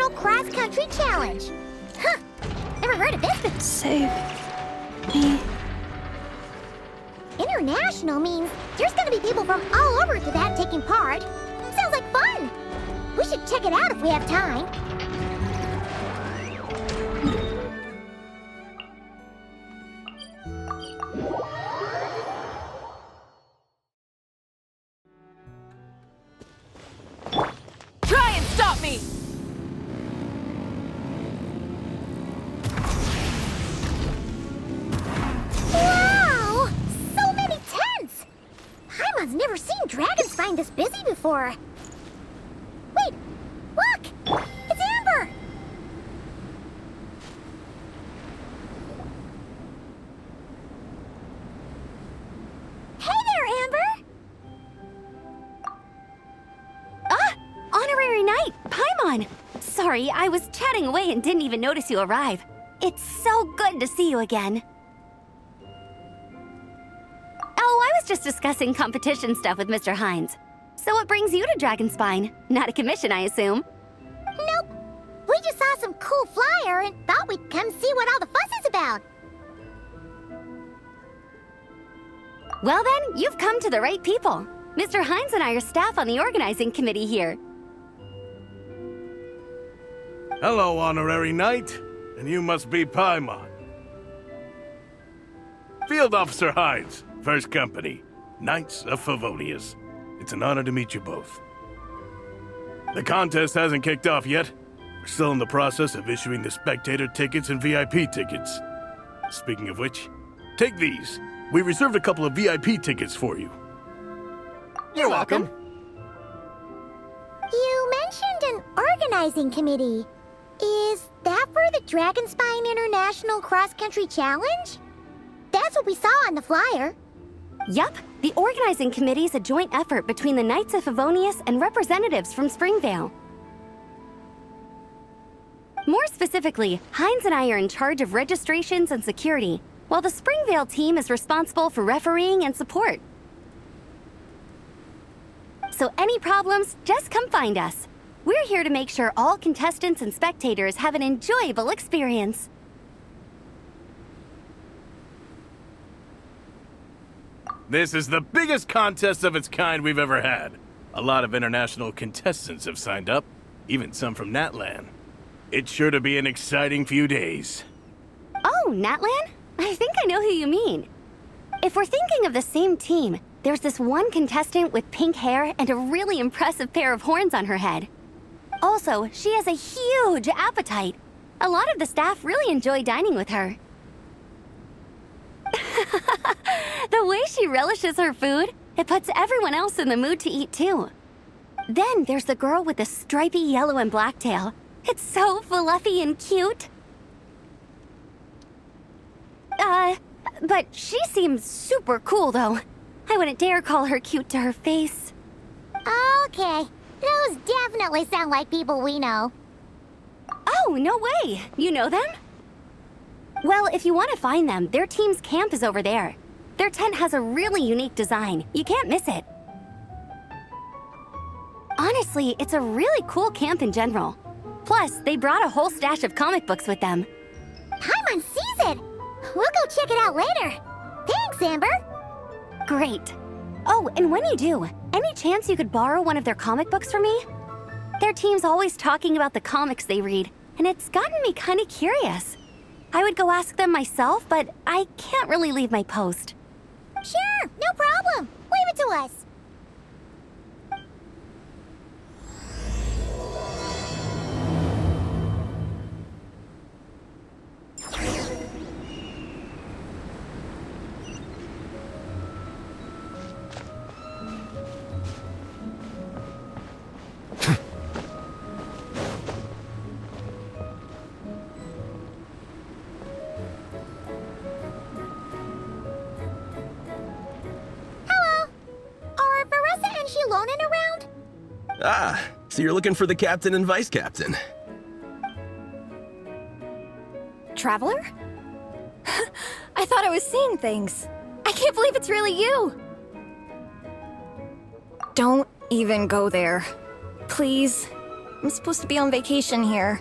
International Cross-Country Challenge. Huh, never heard of this before. Save me. International means there's gonna be people from all over to that taking part. Sounds like fun. We should check it out if we have time. Try and stop me! Wow! So many tents! Paimon's never seen dragons find this busy before. Wait! Look! It's Amber! Hey there, Amber! Honorary Knight, Paimon! Sorry, I was chatting away and didn't even notice you arrive. It's so good to see you again. Oh, I was just discussing competition stuff with Mr. Hines. So what brings you to Dragonspine? Not a commission, I assume? Nope. We just saw some cool flyer and thought we'd come see what all the fuss is about. Well then, you've come to the right people. Mr. Hines and I are staff on the organizing committee here. Hello, Honorary Knight. And you must be Paimon. Field Officer Hines, First Company, Knights of Favonius. It's an honor to meet you both. The contest hasn't kicked off yet. We're still in the process of issuing the spectator tickets and VIP tickets. Speaking of which, take these. We reserved a couple of VIP tickets for you. You're welcome. You mentioned an organizing committee. Is that for the Dragonspine International Cross-Country Challenge? That's what we saw on the flyer. Yup, the organizing committee is a joint effort between the Knights of Favonius and representatives from Springvale. More specifically, Hines and I are in charge of registrations and security, while the Springvale team is responsible for refereeing and support. So any problems, just come find us. We're here to make sure all contestants and spectators have an enjoyable experience. This is the biggest contest of its kind we've ever had. A lot of international contestants have signed up, even some from Natlan. It's sure to be an exciting few days. Oh, Natlan? I think I know who you mean. If we're thinking of the same team, there's this one contestant with pink hair and a really impressive pair of horns on her head. Also, she has a huge appetite. A lot of the staff really enjoy dining with her. The way she relishes her food, it puts everyone else in the mood to eat too. Then there's the girl with the stripy yellow and black tail. It's so fluffy and cute. But she seems super cool though. I wouldn't dare call her cute to her face. Okay, those definitely sound like people we know. Oh, no way! You know them? Well, if you want to find them, their team's camp is over there. Their tent has a really unique design. You can't miss it. Honestly, it's a really cool camp in general. Plus, they brought a whole stash of comic books with them. Paimon sees it! We'll go check it out later. Thanks, Amber! Great. Oh, and when you do, any chance you could borrow one of their comic books from me? Their team's always talking about the comics they read, and it's gotten me kind of curious. I would go ask them myself, but I can't really leave my post. Sure, no problem. Leave it to us. Around? Ah, so you're looking for the captain and vice captain. Traveler? I thought I was seeing things. I can't believe it's really you. Don't even go there. Please. I'm supposed to be on vacation here.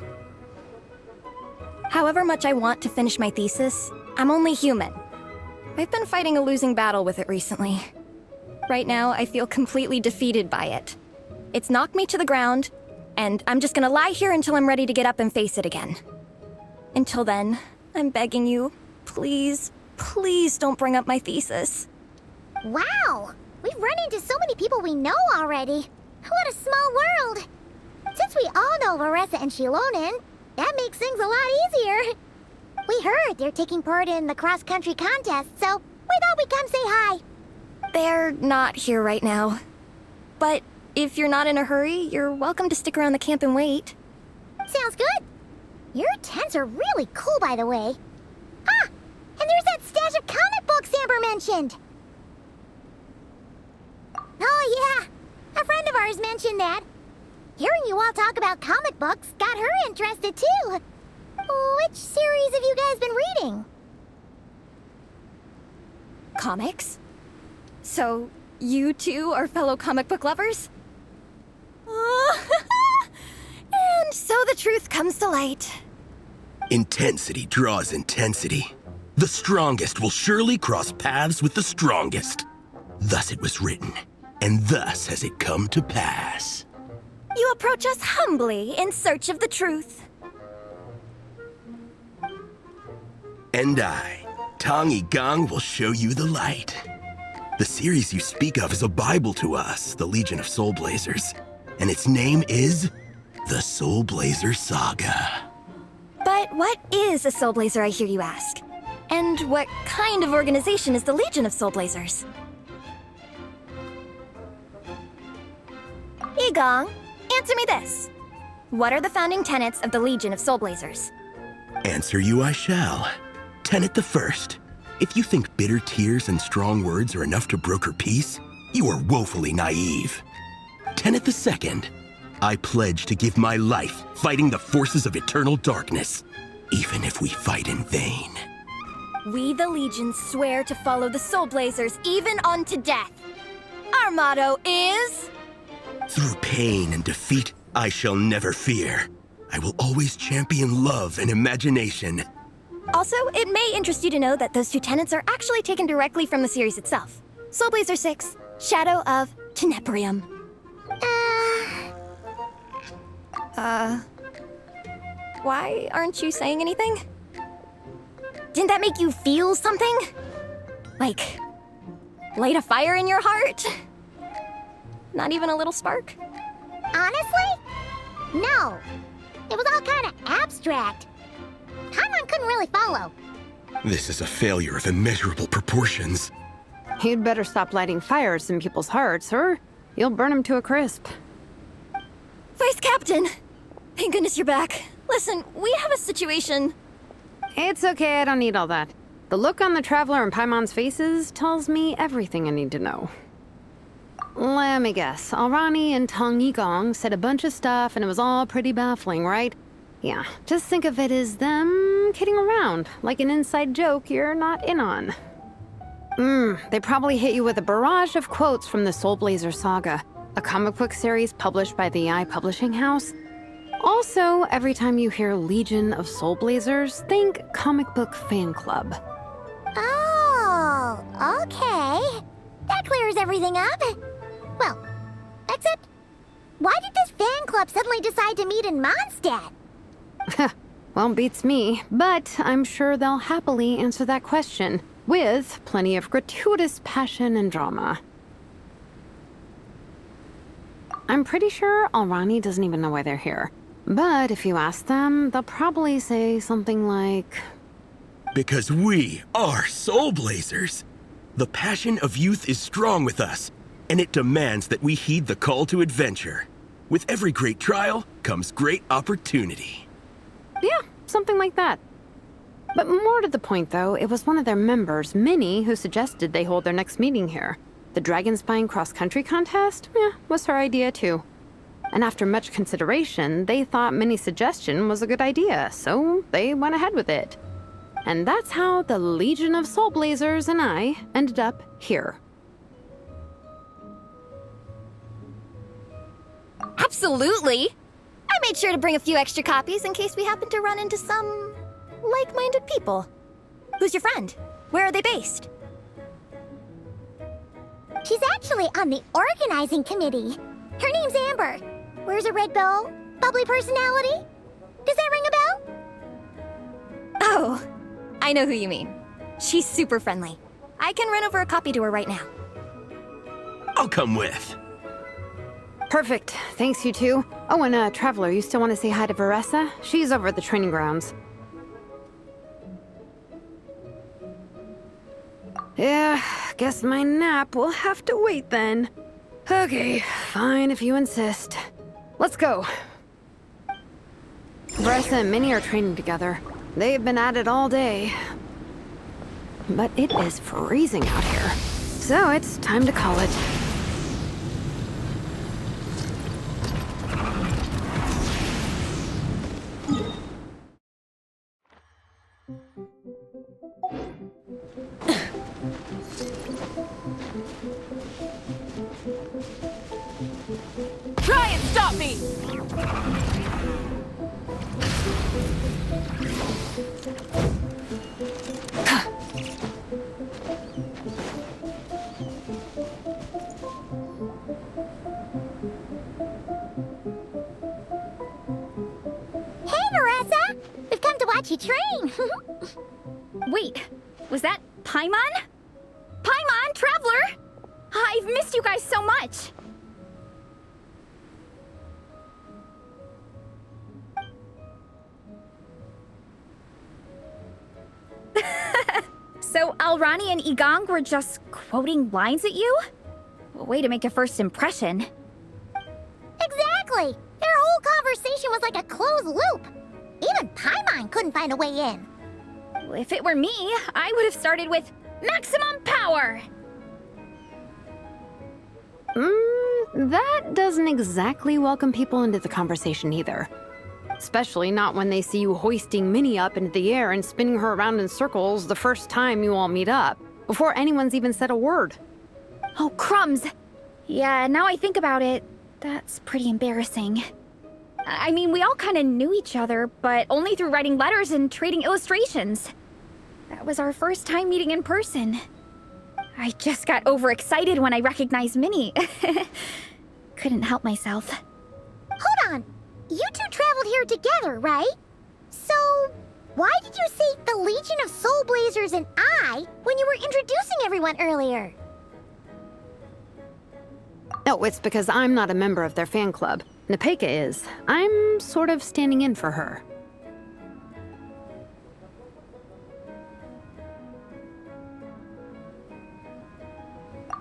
However much I want to finish my thesis, I'm only human. I've been fighting a losing battle with it recently. Right now, I feel completely defeated by it. It's knocked me to the ground, and I'm just gonna lie here until I'm ready to get up and face it again. Until then, I'm begging you, please, please don't bring up my thesis. Wow! We've run into so many people we know already. What a small world! Since we all know Larissa and Shilonen, that makes things a lot easier. We heard they're taking part in the cross-country contest, so we thought we'd come say hi. They're not here right now. But if you're not in a hurry, you're welcome to stick around the camp and wait. Sounds good. Your tents are really cool, by the way. Ah! And there's that stash of comic books Amber mentioned! Oh yeah! A friend of ours mentioned that. Hearing you all talk about comic books got her interested too. Which series have you guys been reading? Comics? So, you two are fellow comic book lovers? And so the truth comes to light. Intensity draws intensity. The strongest will surely cross paths with the strongest. Thus it was written, and thus has it come to pass. You approach us humbly in search of the truth. And I, Tong Gang, will show you the light. The series you speak of is a Bible to us, the Legion of Soul Blazers, and its name is the Soul Blazer Saga. But what is a Soul Blazer, I hear you ask? And what kind of organization is the Legion of Soul Blazers? Igong, answer me this. What are the founding tenets of the Legion of Soul Blazers? Answer you I shall. Tenet the first. If you think bitter tears and strong words are enough to broker peace, you are woefully naive. Tenet the second. I pledge to give my life fighting the forces of eternal darkness, even if we fight in vain. We, the Legion, swear to follow the Soul Blazers even unto death. Our motto is... Through pain and defeat, I shall never fear. I will always champion love and imagination. Also, it may interest you to know that those two tenets are actually taken directly from the series itself. Soul Blazer 6, Shadow of Tenebrium. Why aren't you saying anything? Didn't that make you feel something? Like, light a fire in your heart? Not even a little spark? Honestly? No. It was all kind of abstract. Paimon couldn't really follow. This is a failure of immeasurable proportions. You'd better stop lighting fires in people's hearts, or you'll burn them to a crisp. Vice Captain! Thank goodness you're back. Listen, we have a situation. It's okay, I don't need all that. The look on the Traveler and Paimon's faces tells me everything I need to know. Let me guess, Alrani and Tong Yigong said a bunch of stuff and it was all pretty baffling, right? Yeah, just think of it as them kidding around, like an inside joke you're not in on. They probably hit you with a barrage of quotes from the Soul Blazer Saga, a comic book series published by the I Publishing House. Also, every time you hear Legion of Soul Blazers, think comic book fan club. Oh, okay. That clears everything up. Well, except, why did this fan club suddenly decide to meet in Mondstadt? Well, beats me, but I'm sure they'll happily answer that question, with plenty of gratuitous passion and drama. I'm pretty sure Alrani doesn't even know why they're here. But if you ask them, they'll probably say something like... Because we are Soul Blazers. The passion of youth is strong with us, and it demands that we heed the call to adventure. With every great trial comes great opportunity. Yeah, something like that. But more to the point, though, it was one of their members, Minnie, who suggested they hold their next meeting here. The Dragon Spine cross-country contest? Was her idea, too. And after much consideration, they thought Minnie's suggestion was a good idea, so they went ahead with it. And that's how the Legion of Soul Blazers and I ended up here. Absolutely! I I made sure to bring a few extra copies in case we happen to run into some like-minded people. Who's your friend? Where are they based? She's actually on the organizing committee. Her name's Amber. Wears a red bow, bubbly personality. Does that ring a bell? Oh, I know who you mean. She's super friendly. I can run over a copy to her right now. I'll come with. Perfect. Thanks, you two. Oh, and Traveler, you still want to say hi to Veressa? She's over at the training grounds. Yeah, guess my nap will have to wait then. Okay, fine if you insist. Let's go. Veressa and Minnie are training together. They've been at it all day. But it is freezing out here. So it's time to call it. Try and stop me! Hey, Veressa! We've come to watch you train. Wait, was that Paimon? Paimon, Traveler! I've missed you guys so much! So Alrani and Igong were just quoting lines at you? Way to make a first impression. Exactly! Their whole conversation was like a closed loop. Even Paimon couldn't find a way in. If it were me, I would have started with maximum power! That doesn't exactly welcome people into the conversation either. Especially not when they see you hoisting Minnie up into the air and spinning her around in circles the first time you all meet up, before anyone's even said a word. Oh, crumbs! Yeah, now I think about it, that's pretty embarrassing. I mean, we all kind of knew each other, but only through writing letters and trading illustrations. That was our first time meeting in person. I just got overexcited when I recognized Minnie. Couldn't help myself. Hold on. You two traveled here together, right? So, why did you say the Legion of Soul Blazers and I when you were introducing everyone earlier? No, it's because I'm not a member of their fan club. Nepeka is. I'm sort of standing in for her.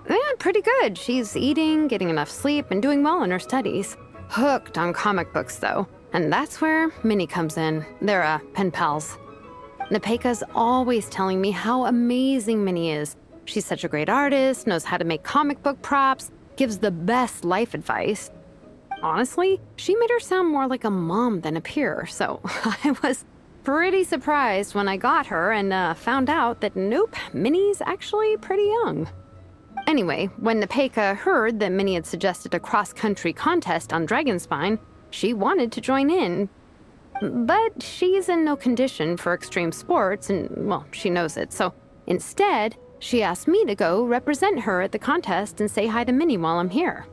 Yeah, pretty good. She's eating, getting enough sleep, and doing well in her studies. Hooked on comic books, though. And that's where Minnie comes in. They're, pen pals. Nepeka's always telling me how amazing Minnie is. She's such a great artist, knows how to make comic book props, gives the best life advice. Honestly, she made her sound more like a mom than a peer, so I was pretty surprised when I got her and found out that nope, Minnie's actually pretty young. Anyway, when Nepeka heard that Minnie had suggested a cross-country contest on Dragonspine, she wanted to join in. But she's in no condition for extreme sports, and, well, she knows it, so instead, she asked me to go represent her at the contest and say hi to Minnie while I'm here.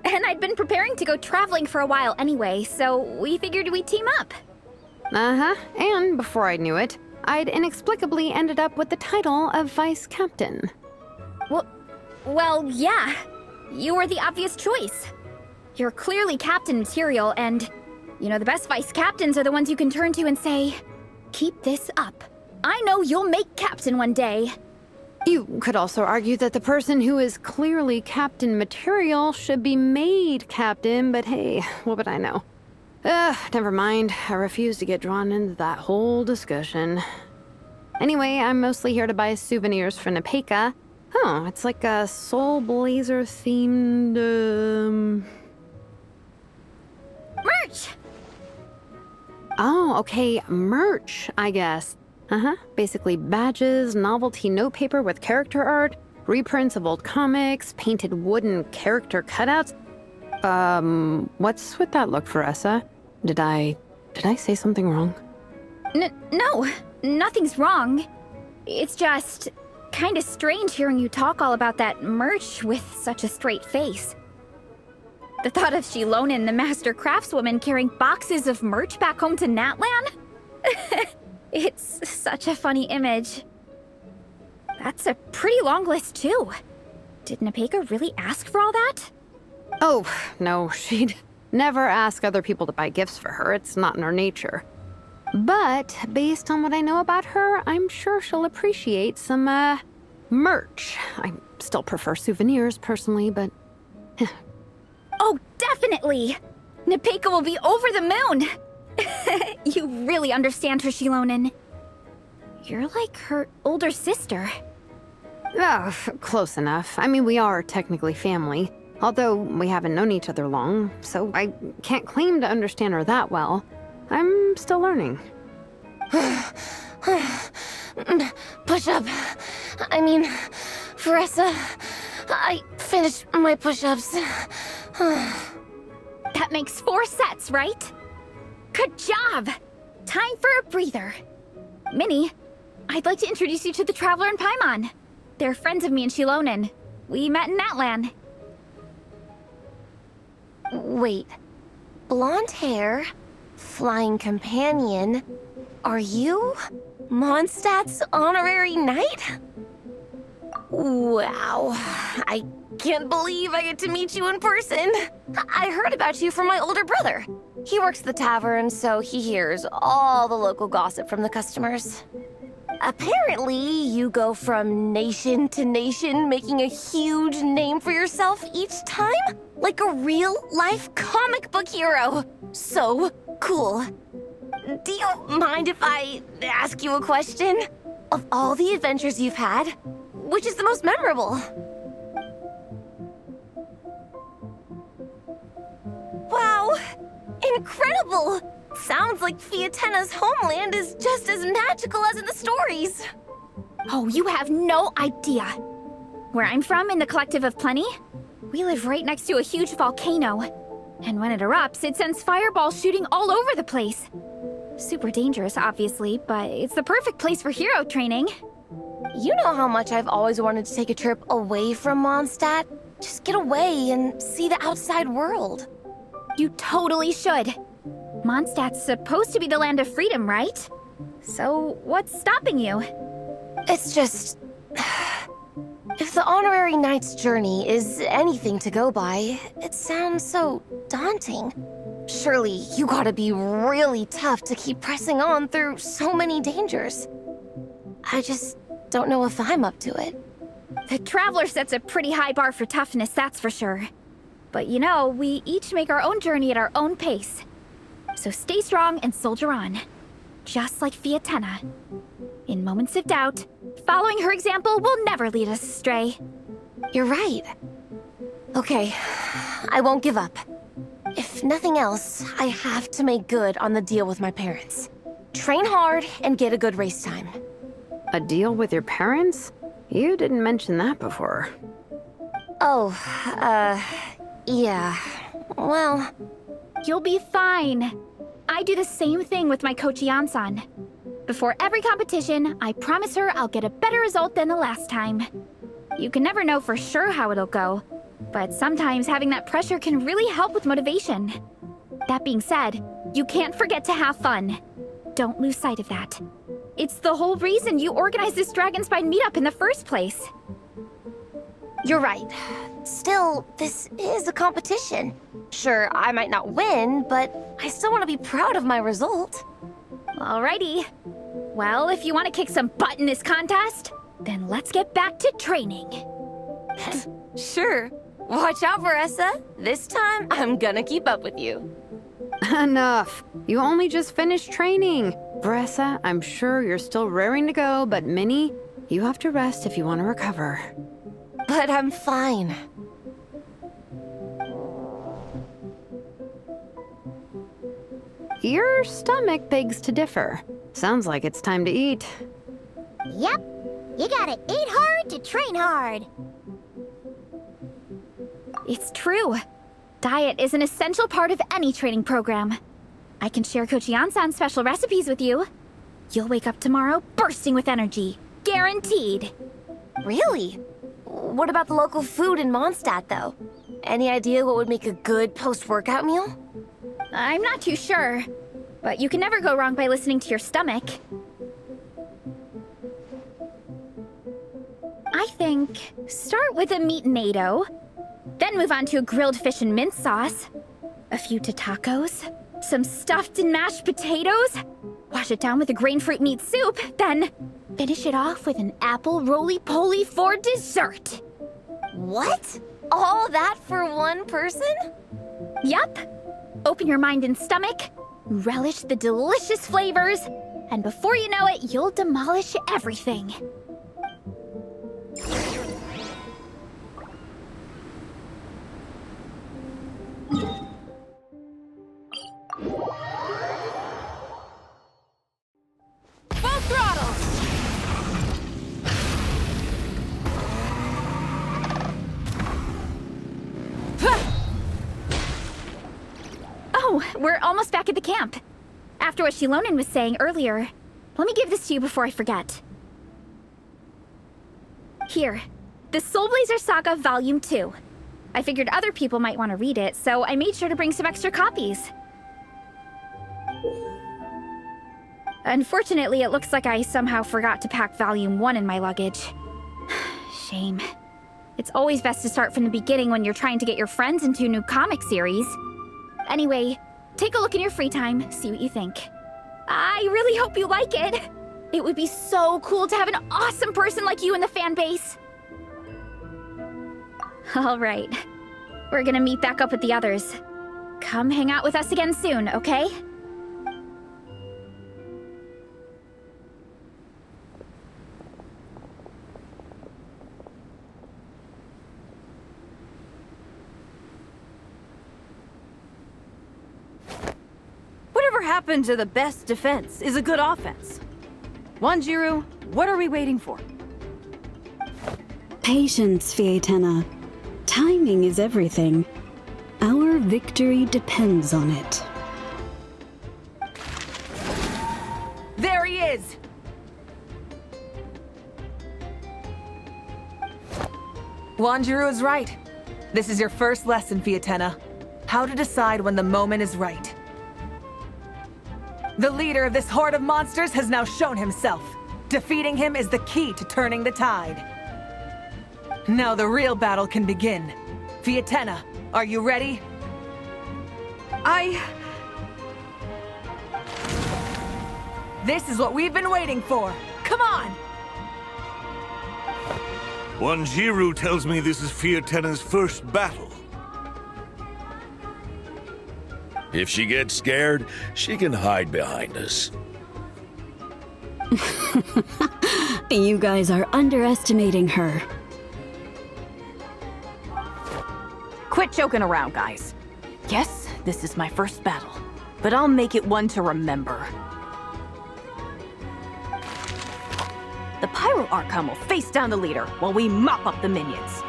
And I'd been preparing to go traveling for a while anyway, so we figured we'd team up. Uh-huh, and before I knew it, I'd inexplicably ended up with the title of Vice Captain. Well, yeah. You were the obvious choice. You're clearly captain material, and, you know, the best vice captains are the ones you can turn to and say, keep this up. I know you'll make captain one day. You could also argue that the person who is clearly captain material should be made captain, but hey, what would I know? Never mind. I refuse to get drawn into that whole discussion. Anyway, I'm mostly here to buy souvenirs for Nepeka. Oh, it's like a Soul Blazer themed, Merch! Oh, okay, merch, I guess. Basically badges, novelty notepaper with character art, reprints of old comics, painted wooden character cutouts. What's with that look, Veressa? Did I say something wrong? No, nothing's wrong. It's just kind of strange hearing you talk all about that merch with such a straight face. The thought of Shilonen, the master craftswoman, carrying boxes of merch back home to Natlan? It's such a funny image. That's a pretty long list, too. Did Nepeka really ask for all that? Oh, no, she'd never ask other people to buy gifts for her. It's not in her nature. But based on what I know about her, I'm sure she'll appreciate some, merch. I still prefer souvenirs, personally, but... Oh, definitely! Nepeka will be over the moon! You really understand her, Shilonen. You're like her older sister. Oh, close enough. I mean, we are technically family, although we haven't known each other long, so I can't claim to understand her that well. I'm still learning. Push-up. I mean, Veressa, I finished my push-ups. That makes 4 sets, right? Good job! Time for a breather. Minnie, I'd like to introduce you to the Traveler and Paimon. They're friends of me and Shilonen. We met in Natlan. Wait. Blonde hair, flying companion. Are you Mondstadt's honorary knight? Wow. I can't believe I get to meet you in person. I heard about you from my older brother. He works at the tavern, so he hears all the local gossip from the customers. Apparently, you go from nation to nation, making a huge name for yourself each time? Like a real-life comic book hero. So cool. Do you mind if I ask you a question? Of all the adventures you've had, which is the most memorable? Wow! Incredible! Sounds like Fiatenna's homeland is just as magical as in the stories. Oh, you have no idea. Where I'm from, in the Collective of Plenty, we live right next to a huge volcano. And when it erupts, it sends fireballs shooting all over the place. Super dangerous, obviously, but it's the perfect place for hero training. You know how much I've always wanted to take a trip away from Mondstadt? Just get away and see the outside world. You totally should. Mondstadt's supposed to be the land of freedom, right? So, what's stopping you? It's just... If the honorary knight's journey is anything to go by, it sounds so daunting. Surely you gotta be really tough to keep pressing on through so many dangers. I just don't know if I'm up to it. The Traveler sets a pretty high bar for toughness, that's for sure. But you know, we each make our own journey at our own pace. So stay strong and soldier on. Just like Fiatenna. In moments of doubt, following her example will never lead us astray. You're right. Okay, I won't give up. If nothing else, I have to make good on the deal with my parents. Train hard and get a good race time. A deal with your parents? You didn't mention that before. Oh, yeah. Well... You'll be fine. I do the same thing with my coach Yansan. Before every competition, I promise her I'll get a better result than the last time. You can never know for sure how it'll go, but sometimes having that pressure can really help with motivation. That being said, you can't forget to have fun. Don't lose sight of that. It's the whole reason you organized this Dragonspine meetup in the first place. You're right. Still, this is a competition. Sure, I might not win, but I still want to be proud of my result. Alrighty. Well, if you want to kick some butt in this contest, then let's get back to training. Sure. Watch out, Veressa. This time, I'm gonna keep up with you. Enough. You only just finished training. Veressa, I'm sure you're still raring to go, but Minnie, you have to rest if you want to recover. But I'm fine. Your stomach begs to differ. Sounds like it's time to eat. Yep. You gotta eat hard to train hard. It's true. Diet is an essential part of any training program. I can share Coach Yansan's special recipes with you. You'll wake up tomorrow bursting with energy. Guaranteed. Really? What about the local food in Mondstadt, though? Any idea what would make a good post-workout meal? I'm not too sure, but you can never go wrong by listening to your stomach. I think start with a meat natto, then move on to a grilled fish and mint sauce, a few tacos, some stuffed and mashed potatoes, wash it down with a grain fruit meat soup, then finish it off with an apple roly-poly for dessert. What? All that for one person? Yup. Open your mind and stomach, relish the delicious flavors, and before you know it, you'll demolish everything. Full throttle! Oh, we're almost back at the camp. After what Shilonen was saying earlier, let me give this to you before I forget. Here, the Soul Blazer Saga Volume 2. I figured other people might want to read it, so I made sure to bring some extra copies. Unfortunately, it looks like I somehow forgot to pack Volume 1 in my luggage. Shame. It's always best to start from the beginning when you're trying to get your friends into a new comic series. Anyway, take a look in your free time, see what you think. I really hope you like it. It would be so cool to have an awesome person like you in the fan base. All right. We're gonna meet back up with the others. Come hang out with us again soon, okay? Whatever happened to the best defense is a good offense? Wanjiru, what are we waiting for? Patience, Fietena. Timing is everything. Our victory depends on it. There he is! Wanjiru is right. This is your first lesson, Fietena. How to decide when the moment is right. The leader of this horde of monsters has now shown himself. Defeating him is the key to turning the tide. Now the real battle can begin. Fietena, are you ready? This is what we've been waiting for. Come on! Wanjiru tells me this is Fietena's first battle. If she gets scared, she can hide behind us. You guys are underestimating her. Quit joking around, guys. Yes, this is my first battle, but I'll make it one to remember. The Pyro Archon will face down the leader while we mop up the minions.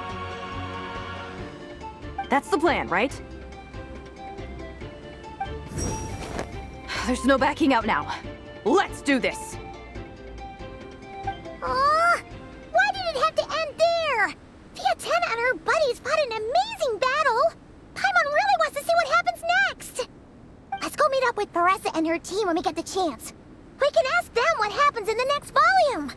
That's the plan, right? There's no backing out now. Let's do this! Aw, why did it have to end there? Fietena and her buddies fought an amazing battle. Paimon really wants to see what happens next. Let's go meet up with Paressa and her team when we get the chance. We can ask them what happens in the next volume.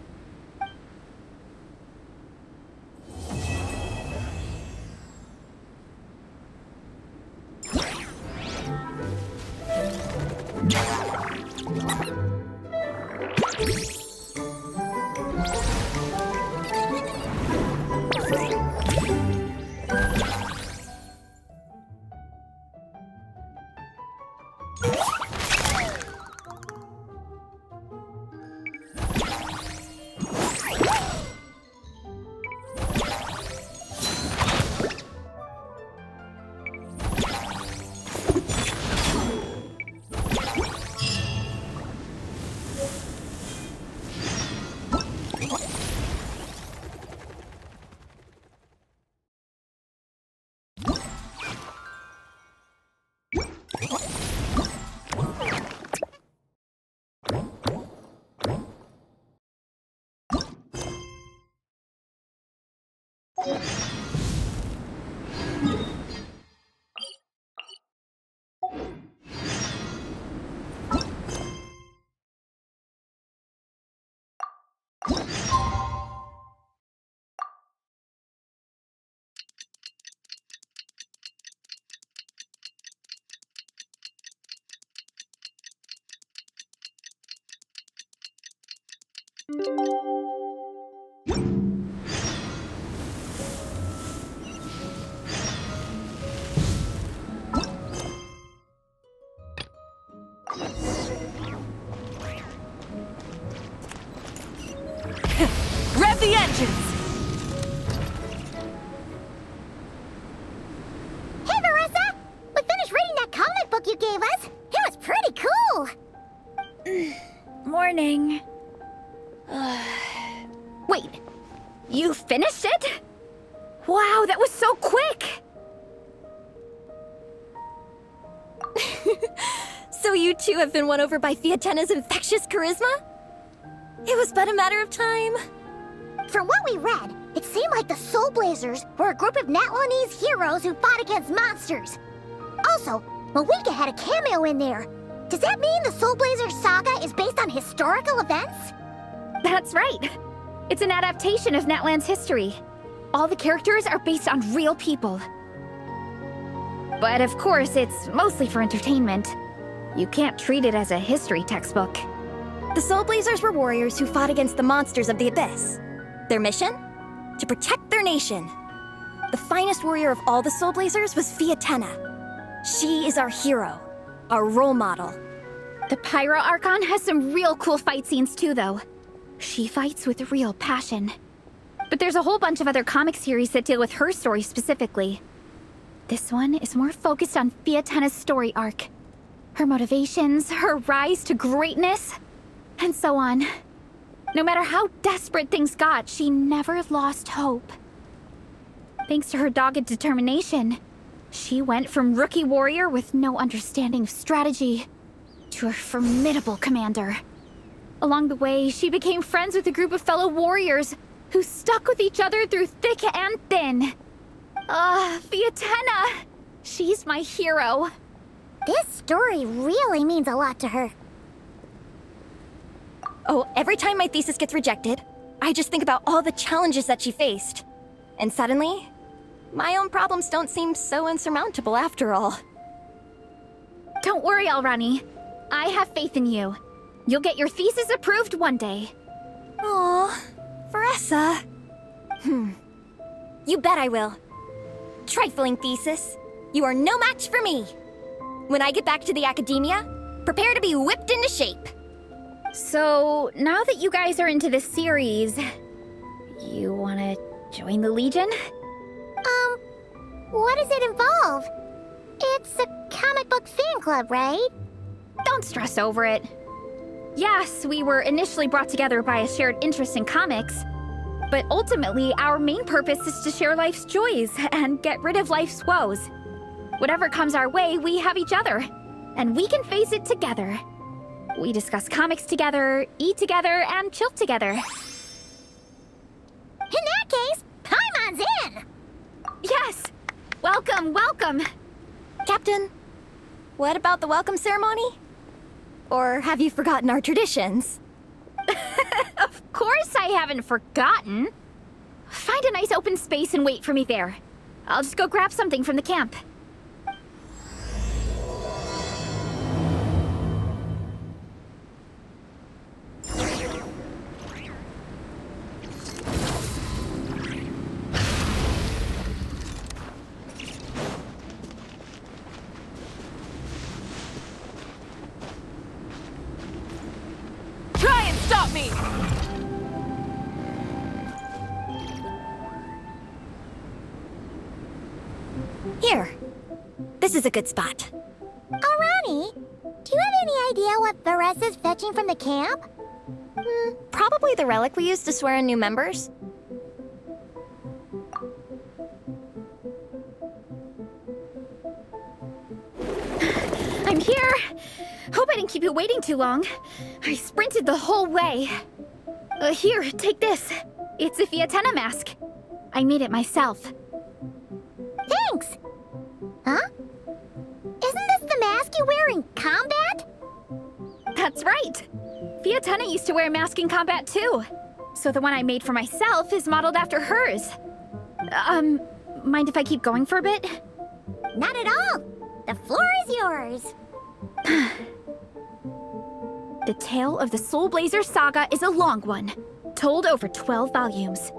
Rev the engines! Hey, Marissa! We finished reading that comic book you gave us. It was pretty cool. Morning. Wait, you finished it? Wow, that was so quick! So you two have been won over by Fiatena's infectious charisma? It was but a matter of time. From what we read, it seemed like the Soul Blazers were a group of Natlanese heroes who fought against monsters. Also, Mawika had a cameo in there. Does that mean the Soul Blazer saga is based on historical events? That's right. It's an adaptation of Natlan's history. All the characters are based on real people. But of course, it's mostly for entertainment. You can't treat it as a history textbook. The Soul Blazers were warriors who fought against the monsters of the Abyss. Their mission? To protect their nation. The finest warrior of all the Soul Blazers was Fiatena. She is our hero, our role model. The Pyro Archon has some real cool fight scenes too, though. She fights with real passion. But there's a whole bunch of other comic series that deal with her story specifically. This one is more focused on Fiatena's story arc. Her motivations, her rise to greatness, and so on. No matter how desperate things got, she never lost hope. Thanks to her dogged determination, she went from rookie warrior with no understanding of strategy to a formidable commander. Along the way, she became friends with a group of fellow warriors who stuck with each other through thick and thin. Fiatena! She's my hero. This story really means a lot to her. Oh, every time my thesis gets rejected, I just think about all the challenges that she faced. And suddenly, my own problems don't seem so insurmountable after all. Don't worry, Alrani. I have faith in you. You'll get your thesis approved one day. Aw, Veressa. You bet I will. Trifling thesis, you are no match for me. When I get back to the academia, prepare to be whipped into shape. So, now that you guys are into this series, you wanna join the Legion? What does it involve? It's a comic book fan club, right? Don't stress over it. Yes, we were initially brought together by a shared interest in comics, but ultimately our main purpose is to share life's joys and get rid of life's woes. Whatever comes our way, we have each other, and we can face it together. We discuss comics together, eat together, and chill together. In that case, Paimon's in! Yes! Welcome, welcome! Captain, what about the welcome ceremony? Or have you forgotten our traditions? Of course I haven't forgotten. Find a nice open space and wait for me there. I'll just go grab something from the camp. Try and stop me! Here. This is a good spot. Alrani, do you have any idea what Veressa's fetching from the camp? Probably the relic we used to swear in new members. I'm here! Hope I didn't keep you waiting too long. I sprinted the whole way. Here, take this. It's a Fiatena mask. I made it myself. Thanks! Huh? Isn't this the mask you wear in combat? That's right! Fiatena used to wear a mask in combat too. So the one I made for myself is modeled after hers. Mind if I keep going for a bit? Not at all! The floor is yours! The tale of the Soul Blazer saga is a long one, told over 12 volumes.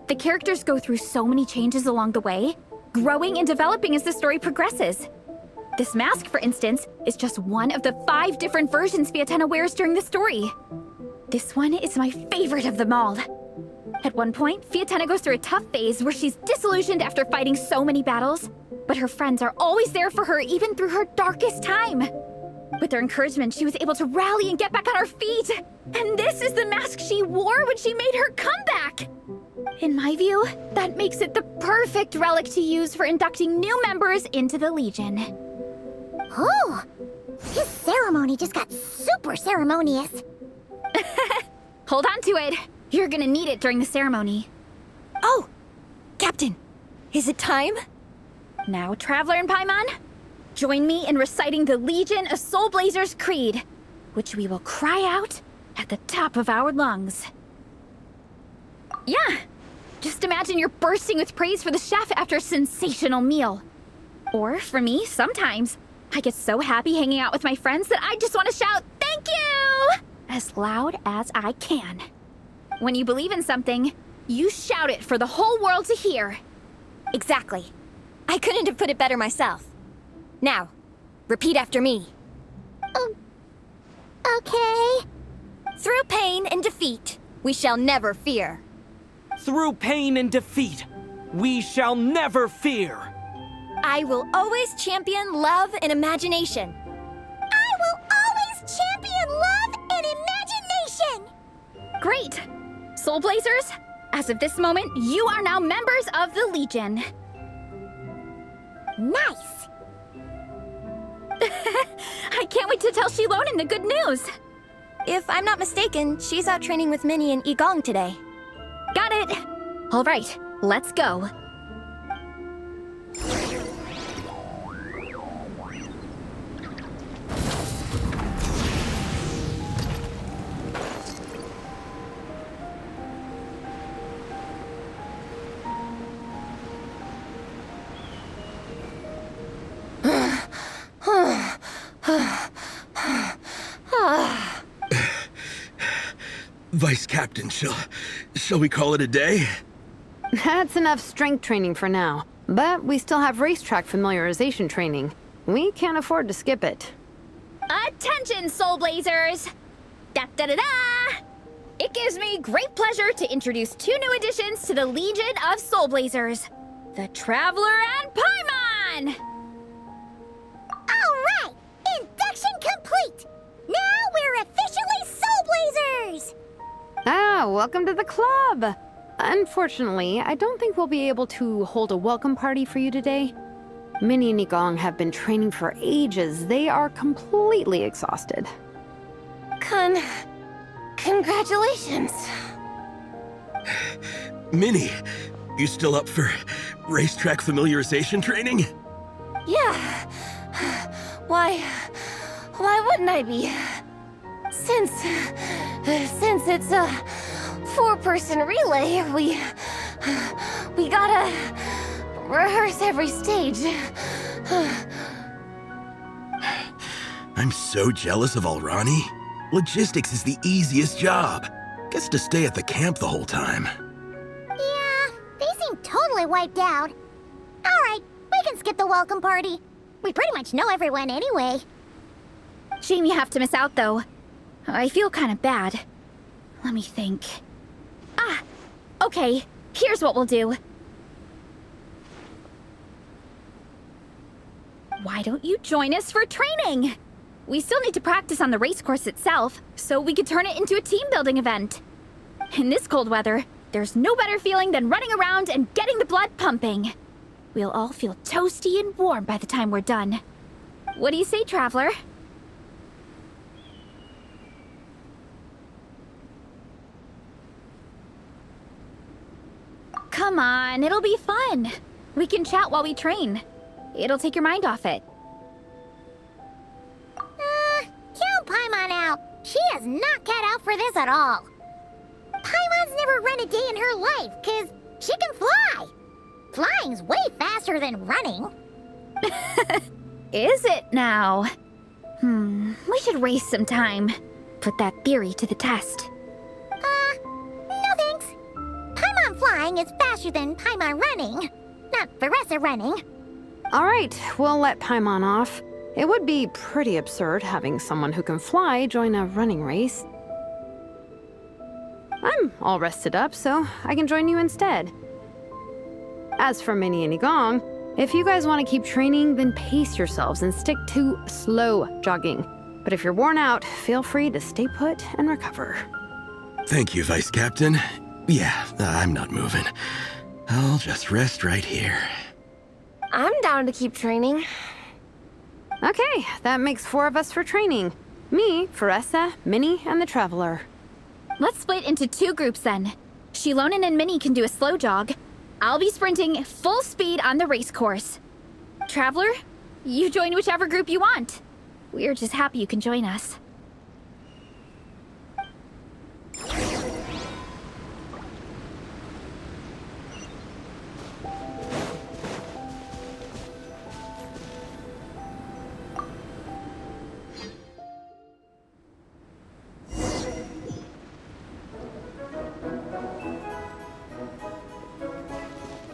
The characters go through so many changes along the way, growing and developing as the story progresses. This mask, for instance, is just one of the 5 different versions Fiatena wears during the story. This one is my favorite of them all. At one point, Fiatena goes through a tough phase where she's disillusioned after fighting so many battles, but her friends are always there for her even through her darkest time. With their encouragement, she was able to rally and get back on her feet. And this is the mask she wore when she made her comeback. In my view, that makes it the perfect relic to use for inducting new members into the Legion. Oh! This ceremony just got super ceremonious. Hold on to it. You're gonna need it during the ceremony. Oh! Captain, is it time? Now, Traveler and Paimon, join me in reciting the Legion of Soul Blazers Creed, which we will cry out at the top of our lungs. Yeah, just imagine you're bursting with praise for the chef after a sensational meal. Or, for me, sometimes, I get so happy hanging out with my friends that I just want to shout, "Thank you!" as loud as I can. When you believe in something, you shout it for the whole world to hear. Exactly. I couldn't have put it better myself. Now, repeat after me. Okay. Through pain and defeat, we shall never fear. Through pain and defeat, we shall never fear. I will always champion love and imagination. I will always champion love and imagination! Great! Soul Blazers, as of this moment, you are now members of the Legion. Nice! I can't wait to tell Shilonen the good news. If I'm not mistaken, she's out training with Minnie and Igong today. Got it! All right, let's go. Vice Captain, shall we call it a day? That's enough strength training for now. But we still have racetrack familiarization training. We can't afford to skip it. Attention, Soul Blazers! Da-da-da-da! It gives me great pleasure to introduce 2 new additions to the Legion of Soul Blazers. The Traveler and Paimon! Alright! Induction complete! Now we're officially Soul Blazers! Ah, welcome to the club! Unfortunately, I don't think we'll be able to hold a welcome party for you today. Minnie and Igong have been training for ages. They are completely exhausted. Congratulations. Minnie, you still up for racetrack familiarization training? Yeah. Why wouldn't I be? Since it's a 4-person relay, we gotta rehearse every stage. I'm so jealous of Alrani. Logistics is the easiest job. Gets to stay at the camp the whole time. Yeah, they seem totally wiped out. Alright, we can skip the welcome party. We pretty much know everyone anyway. Shame you have to miss out, though. I feel kind of bad. Let me think. Ah! Okay, here's what we'll do. Why don't you join us for training? We still need to practice on the race course itself, so we could turn it into a team-building event. In this cold weather, there's no better feeling than running around and getting the blood pumping. We'll all feel toasty and warm by the time we're done. What do you say, Traveler? Come on, it'll be fun. We can chat while we train. It'll take your mind off it. Count Paimon out. She is not cut out for this at all. Paimon's never run a day in her life, 'cause she can fly. Flying's way faster than running. Is it now? We should race sometime. Put that theory to the test. No thanks. Paimon flying is faster than Paimon running. Not Veressa running. All right, we'll let Paimon off. It would be pretty absurd having someone who can fly join a running race. I'm all rested up, so I can join you instead. As for Minnie and Igong, if you guys want to keep training, then pace yourselves and stick to slow jogging. But if you're worn out, feel free to stay put and recover. Thank you, Vice Captain. Yeah, I'm not moving. I'll just rest right here. I'm down to keep training. Okay, that makes 4 of us for training. Me, Veressa, Minnie, and the Traveler. Let's split into 2 groups then. Shilonen and Minnie can do a slow jog. I'll be sprinting full speed on the race course. Traveler, you join whichever group you want. We're just happy you can join us.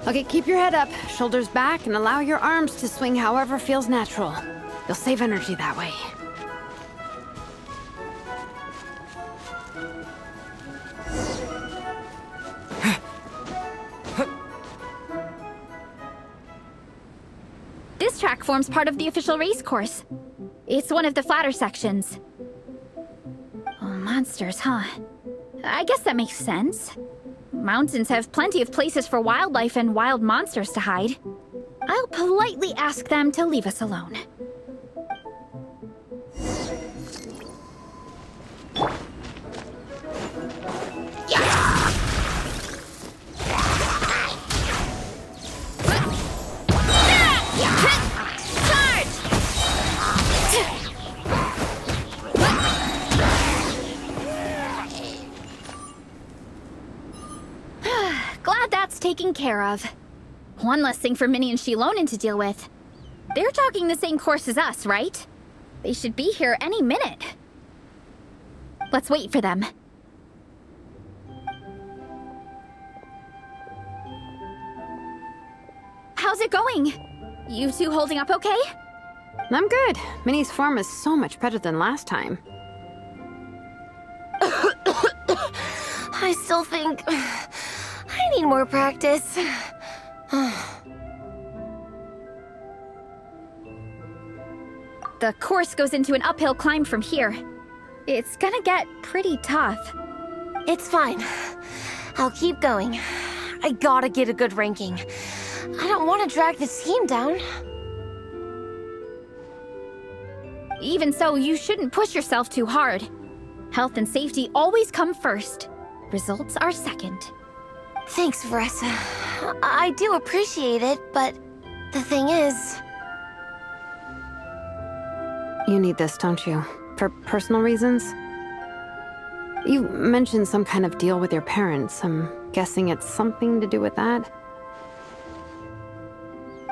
Okay, keep your head up, shoulders back, and allow your arms to swing however feels natural. You'll save energy that way. This track forms part of the official race course. It's one of the flatter sections. Oh, monsters, huh? I guess that makes sense. Mountains have plenty of places for wildlife and wild monsters to hide. I'll politely ask them to leave us alone. Glad that's taken care of. One less thing for Minnie and Shilonen to deal with. They're jogging the same course as us, right? They should be here any minute. Let's wait for them. How's it going? You two holding up okay? I'm good. Minnie's form is so much better than last time. I still think I need more practice. The course goes into an uphill climb from here. It's gonna get pretty tough. It's fine. I'll keep going. I gotta get a good ranking. I don't want to drag this team down. Even so, you shouldn't push yourself too hard. Health and safety always come first. Results are second. Thanks, Veressa. I do appreciate it, but the thing is... You need this, don't you? For personal reasons? You mentioned some kind of deal with your parents. I'm guessing it's something to do with that?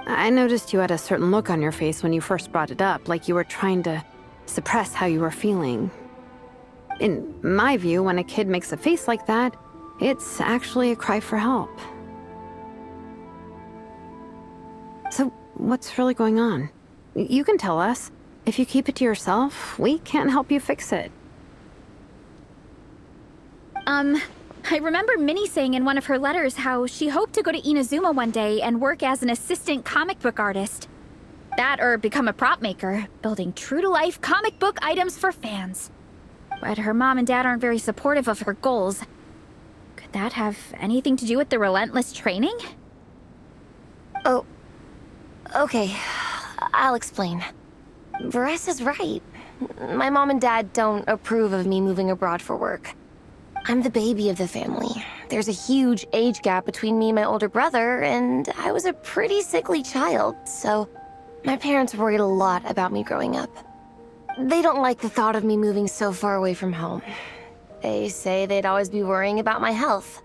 I noticed you had a certain look on your face when you first brought it up, like you were trying to suppress how you were feeling. In my view, when a kid makes a face like that, it's actually a cry for help. So, what's really going on? You can tell us. If you keep it to yourself, we can't help you fix it. I remember Minnie saying in one of her letters how she hoped to go to Inazuma one day and work as an assistant comic book artist. That or become a prop maker, building true-to-life comic book items for fans. But her mom and dad aren't very supportive of her goals. Could that have anything to do with the relentless training? Oh, okay. I'll explain. Veressa's right. My mom and dad don't approve of me moving abroad for work. I'm the baby of the family, There's a huge age gap between me and my older brother, and I was a pretty sickly child, so my parents worried a lot about me growing up. They don't like the thought of me moving so far away from home. They say they'd always be worrying about my health.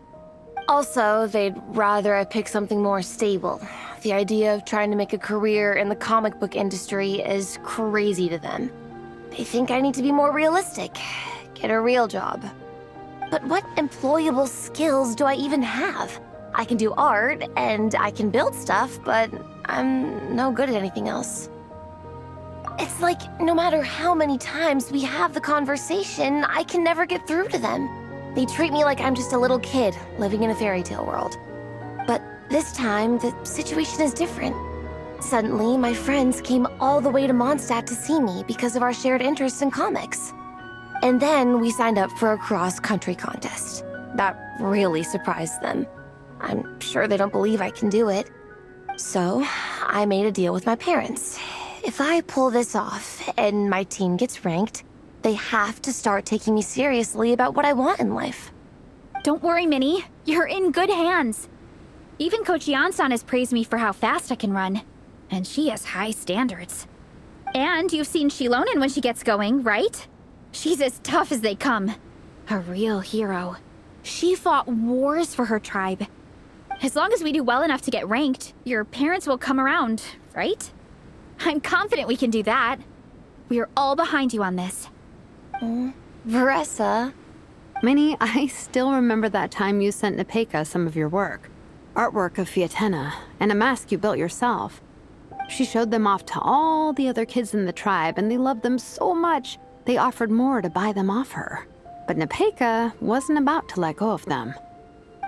Also, they'd rather I pick something more stable. The idea of trying to make a career in the comic book industry is crazy to them. They think I need to be more realistic, get a real job. But what employable skills do I even have? I can do art, and I can build stuff, but I'm no good at anything else. It's like, no matter how many times we have the conversation, I can never get through to them. They treat me like I'm just a little kid living in a fairy tale world. But this time, the situation is different. Suddenly, my friends came all the way to Mondstadt to see me because of our shared interests in comics. And then we signed up for a cross-country contest. That really surprised them. I'm sure they don't believe I can do it. So, I made a deal with my parents. If I pull this off and my team gets ranked, they have to start taking me seriously about what I want in life. Don't worry, Minnie. You're in good hands. Even Coach Yansan has praised me for how fast I can run. And she has high standards. And you've seen Shilonen when she gets going, right? She's as tough as they come. A real hero. She fought wars for her tribe. As long as we do well enough to get ranked, your parents will come around, right? I'm confident we can do that. We are all behind you on this. Veressa. Minnie, I still remember that time you sent Nepeka some of your work. Artwork of Fiatena, and a mask you built yourself. She showed them off to all the other kids in the tribe, and they loved them so much, they offered more to buy them off her. But Nepeka wasn't about to let go of them.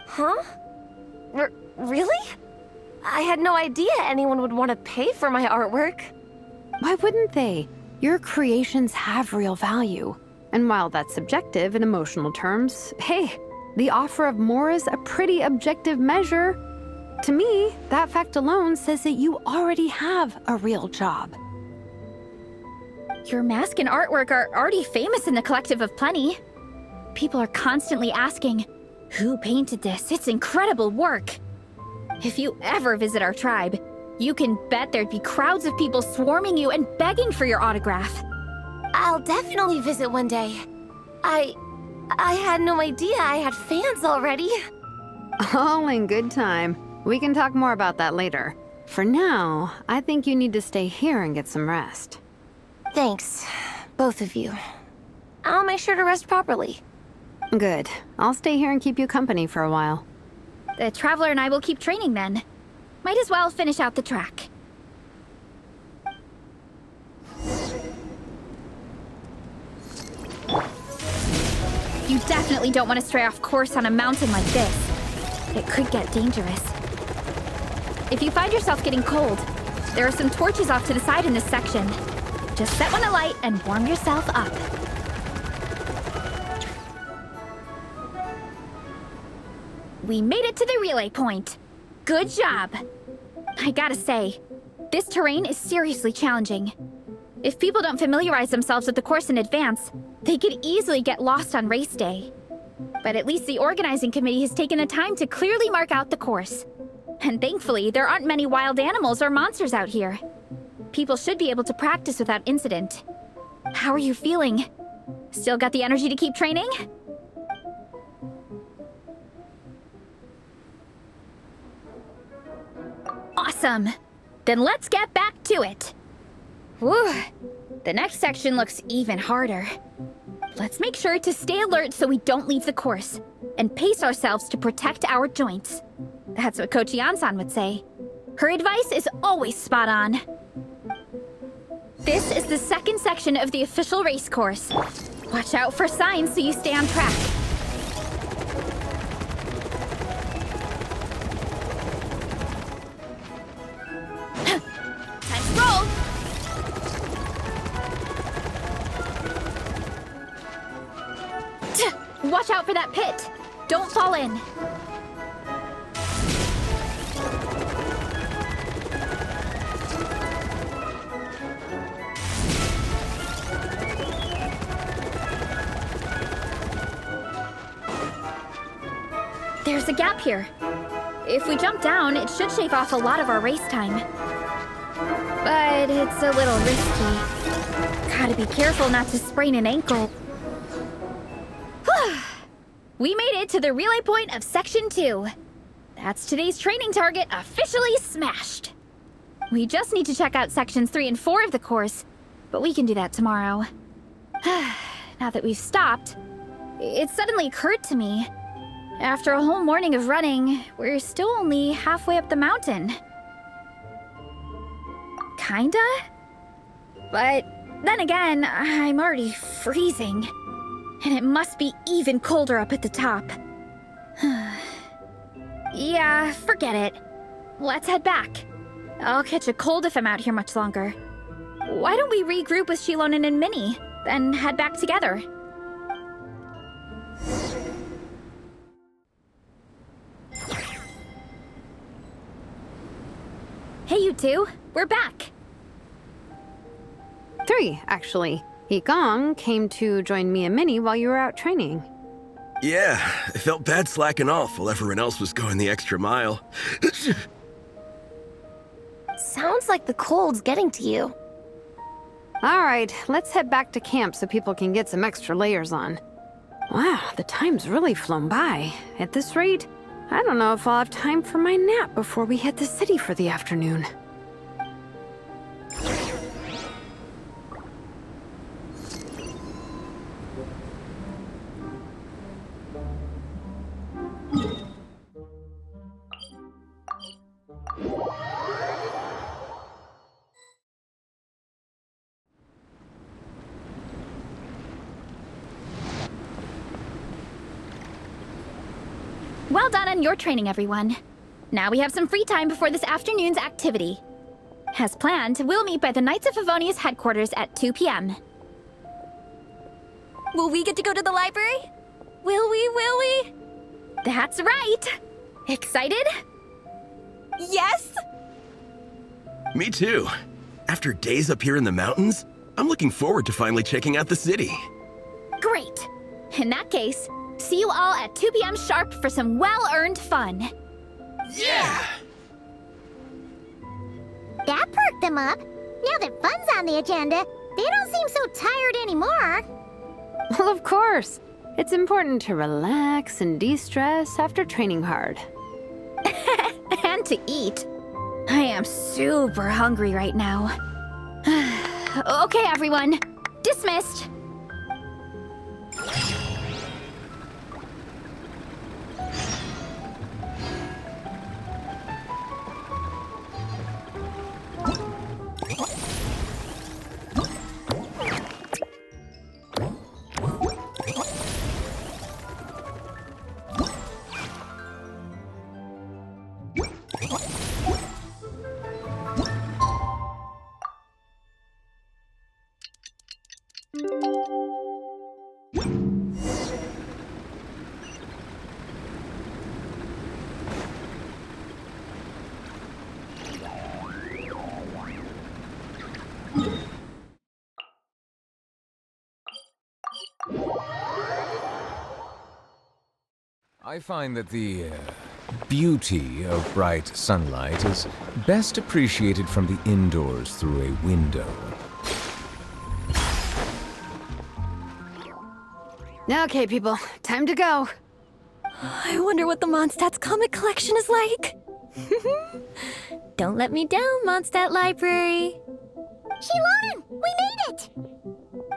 Huh? Really? I had no idea anyone would want to pay for my artwork. Why wouldn't they? Your creations have real value. And while that's subjective in emotional terms, hey, the offer of more is a pretty objective measure. To me, that fact alone says that you already have a real job. Your mask and artwork are already famous in the Collective of Plenty. People are constantly asking, who painted this? It's incredible work. If you ever visit our tribe, you can bet there'd be crowds of people swarming you and begging for your autograph. I'll definitely visit one day. I had no idea I had fans already. All in good time. We can talk more about that later. For now, I think you need to stay here and get some rest. Thanks, both of you. I'll make sure to rest properly. Good. I'll stay here and keep you company for a while. The Traveler and I will keep training then. Might as well finish out the track. You definitely don't want to stray off course on a mountain like this. It could get dangerous. If you find yourself getting cold, there are some torches off to the side in this section. Just set one alight and warm yourself up. We made it to the relay point. Good job. I gotta say, this terrain is seriously challenging. If people don't familiarize themselves with the course in advance, they could easily get lost on race day. But at least the organizing committee has taken the time to clearly mark out the course. And thankfully, there aren't many wild animals or monsters out here. People should be able to practice without incident. How are you feeling? Still got the energy to keep training? Awesome! Then let's get back to it! Whew! The next section looks even harder. Let's make sure to stay alert so we don't leave the course, and pace ourselves to protect our joints. That's what Coach Yansan would say. Her advice is always spot on. This is the second section of the official race course. Watch out for signs so you stay on track. Time to roll! Watch out for that pit! Don't fall in! There's a gap here. If we jump down, it should shave off a lot of our race time. But it's a little risky. Gotta be careful not to sprain an ankle. We made it to the relay point of Section 2. That's today's training target officially smashed. We just need to check out Sections 3 and 4 of the course, but we can do that tomorrow. Now that we've stopped, it suddenly occurred to me. After a whole morning of running, we're still only halfway up the mountain. Kinda? But then again, I'm already freezing. And it must be even colder up at the top. Yeah, forget it. Let's head back. I'll catch a cold if I'm out here much longer. Why don't we regroup with Shilonen and Minnie, then head back together? Hey, you two. We're back. 3, actually. Yigong came to join me and Minnie while you were out training. Yeah, I felt bad slacking off while everyone else was going the extra mile. Sounds like the cold's getting to you. All right, let's head back to camp so people can get some extra layers on. Wow, the time's really flown by. At this rate, I don't know if I'll have time for my nap before we hit the city for the afternoon. Well done on your training, everyone. Now we have some free time before this afternoon's activity. As planned, we'll meet by the Knights of Favonius headquarters at 2 p.m. Will we get to go to the library? Will we? That's right! Excited? Yes! Me too. After days up here in the mountains, I'm looking forward to finally checking out the city. Great! In that case, see you all at 2 p.m. sharp for some well-earned fun. Yeah! That perked them up. Now that fun's on the agenda, they don't seem so tired anymore. Well, of course. It's important to relax and de-stress after training hard. And to eat. I am super hungry right now. Okay, everyone. Dismissed. I find that the beauty of bright sunlight is best appreciated from the indoors through a window. Okay, people, time to go. I wonder what the Mondstadt's comic collection is like. Don't let me down, Mondstadt Library. Shilonen, we made it!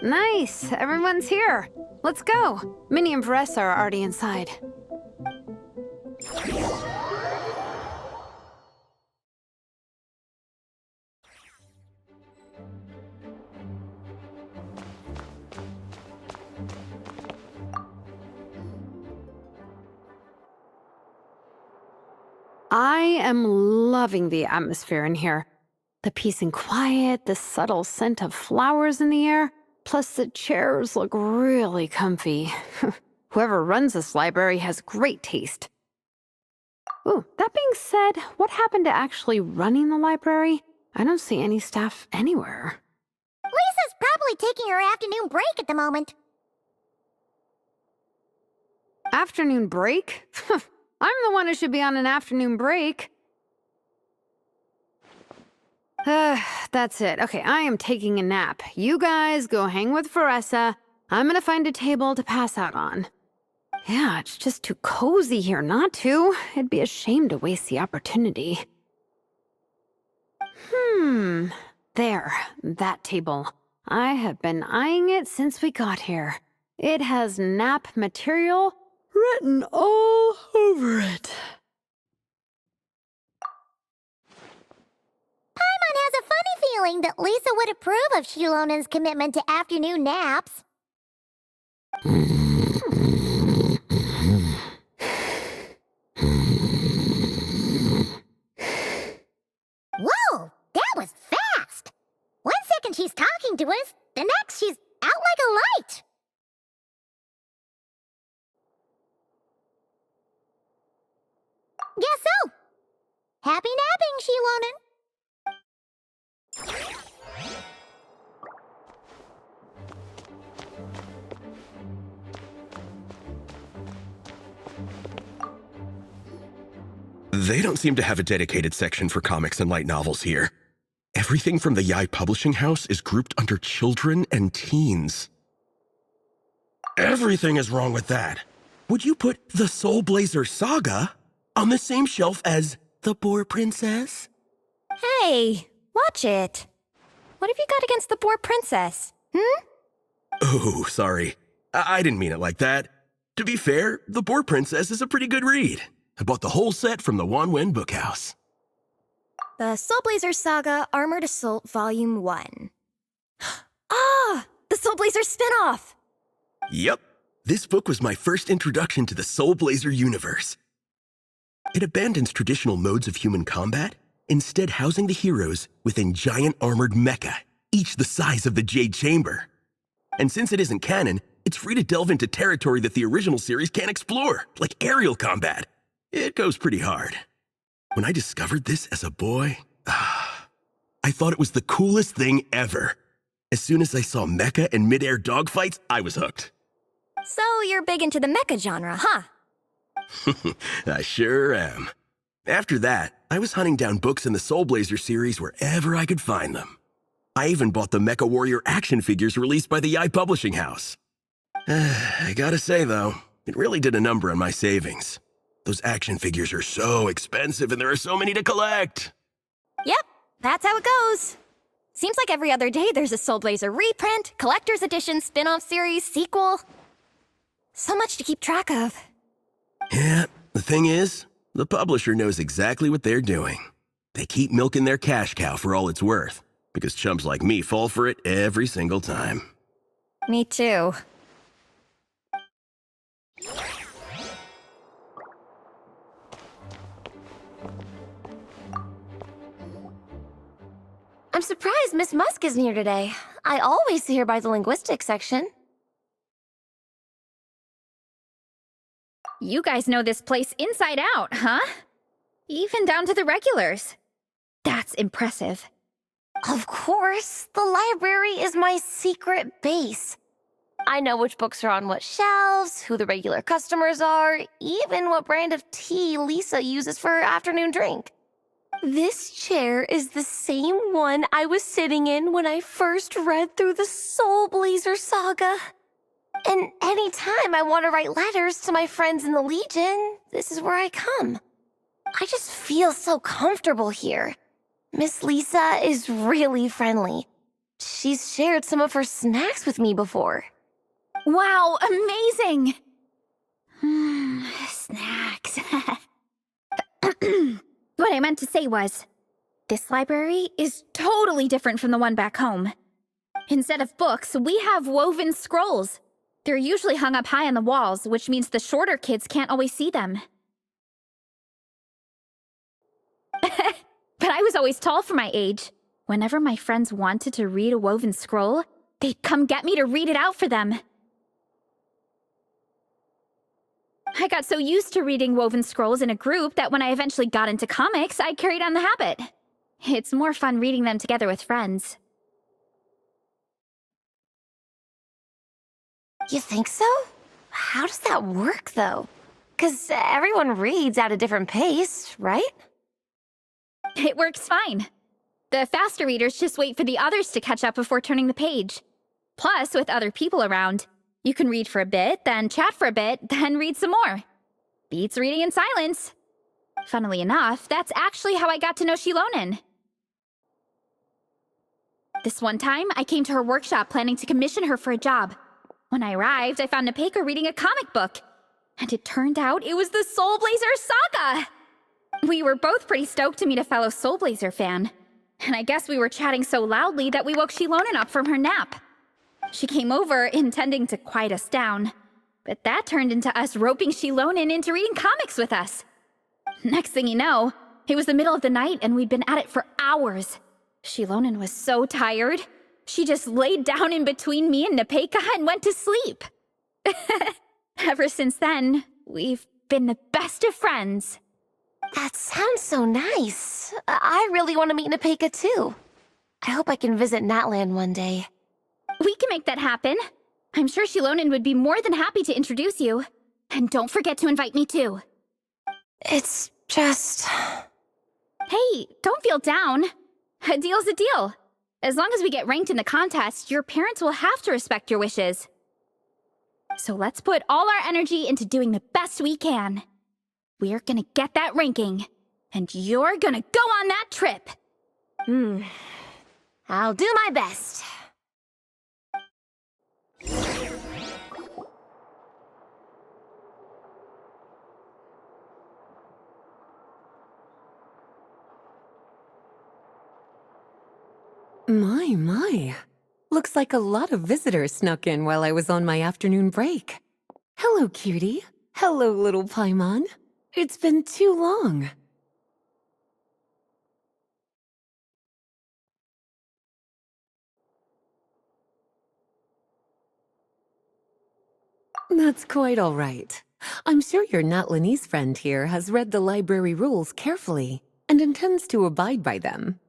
Nice, everyone's here. Let's go. Minnie and Varessa are already inside. I am loving the atmosphere in here. The peace and quiet, the subtle scent of flowers in the air, plus the chairs look really comfy. Whoever runs this library has great taste. Ooh, that being said, what happened to actually running the library? I don't see any staff anywhere. Lisa's probably taking her afternoon break at the moment. Afternoon break? I'm the one who should be on an afternoon break. That's it. Okay, I am taking a nap. You guys go hang with Veressa. I'm gonna find a table to pass out on. Yeah, it's just too cozy here not to. It'd be a shame to waste the opportunity. There, that table. I have been eyeing it since we got here. It has nap material written all over it. Paimon has a funny feeling that Lisa would approve of Shilonen's commitment to afternoon naps. Whoa, that was fast! 1 second she's talking to us, the next she's out like a light. Guess so. Happy napping, Shilonen. They don't seem to have a dedicated section for comics and light novels here. Everything from the Yai Publishing House is grouped under children and teens. Everything is wrong with that. Would you put the Soul Blazer Saga on the same shelf as The Boar Princess? Hey, watch it. What have you got against the Boar Princess? Oh, sorry. I didn't mean it like that. To be fair, The Boar Princess is a pretty good read. I bought the whole set from the Wanwen Bookhouse. The Soul Blazer Saga Armored Assault Volume 1. Ah! The Soul Blazer spin-off! Yep. This book was my first introduction to the Soul Blazer universe. It abandons traditional modes of human combat, instead housing the heroes within giant armored mecha, each the size of the Jade Chamber. And since it isn't canon, it's free to delve into territory that the original series can't explore, like aerial combat. It goes pretty hard. When I discovered this as a boy, I thought it was the coolest thing ever. As soon as I saw mecha and mid-air dogfights, I was hooked. So you're big into the mecha genre, huh? I sure am. After that, I was hunting down books in the Soul Blazer series wherever I could find them. I even bought the Mecha Warrior action figures released by the Yai Publishing House. I gotta say, though, it really did a number on my savings. Those action figures are so expensive and there are so many to collect. Yep, that's how it goes. Seems like every other day there's a Soul Blazer reprint, collector's edition, spin-off series, sequel. So much to keep track of. Yeah, the thing is, the publisher knows exactly what they're doing. They keep milking their cash cow for all it's worth, because chumps like me fall for it every single time. Me too. I'm surprised Miss Musk isn't here today. I always see her by the linguistics section. You guys know this place inside out, huh? Even down to the regulars. That's impressive. Of course, the library is my secret base. I know which books are on what shelves, who the regular customers are, even what brand of tea Lisa uses for her afternoon drink. This chair is the same one I was sitting in when I first read through the Soul Blazer saga. And anytime I want to write letters to my friends in the Legion, this is where I come. I just feel so comfortable here. Miss Lisa is really friendly. She's shared some of her snacks with me before. Wow, amazing! Snacks. What I meant to say was, this library is totally different from the one back home. Instead of books, we have woven scrolls. They're usually hung up high on the walls, which means the shorter kids can't always see them. But I was always tall for my age. Whenever my friends wanted to read a woven scroll, they'd come get me to read it out for them. I got so used to reading woven scrolls in a group that when I eventually got into comics, I carried on the habit. It's more fun reading them together with friends. You think so? How does that work, though? 'Cause everyone reads at a different pace, right? It works fine. The faster readers just wait for the others to catch up before turning the page. Plus, with other people around, you can read for a bit, then chat for a bit, then read some more. Beats reading in silence. Funnily enough, that's actually how I got to know Shilonen. This one time, I came to her workshop planning to commission her for a job. When I arrived, I found Nepeka reading a comic book. And it turned out it was the Soul Blazer Saga! We were both pretty stoked to meet a fellow Soul Blazer fan. And I guess we were chatting so loudly that we woke Shilonen up from her nap. She came over, intending to quiet us down. But that turned into us roping Shilonen into reading comics with us. Next thing you know, it was the middle of the night and we'd been at it for hours. Shilonen was so tired, she just laid down in between me and Nepeka and went to sleep. Ever since then, we've been the best of friends. That sounds so nice. I really want to meet Nepeka too. I hope I can visit Natlan one day. We can make that happen. I'm sure Shilonen would be more than happy to introduce you. And don't forget to invite me too. It's just... Hey, don't feel down. A deal's a deal. As long as we get ranked in the contest, your parents will have to respect your wishes. So let's put all our energy into doing the best we can. We're gonna get that ranking, and you're gonna go on that trip. I'll do my best. My. Looks like a lot of visitors snuck in while I was on my afternoon break. Hello, cutie. Hello, little Paimon. It's been too long. That's quite all right. I'm sure your Natlanese friend here has read the library rules carefully and intends to abide by them.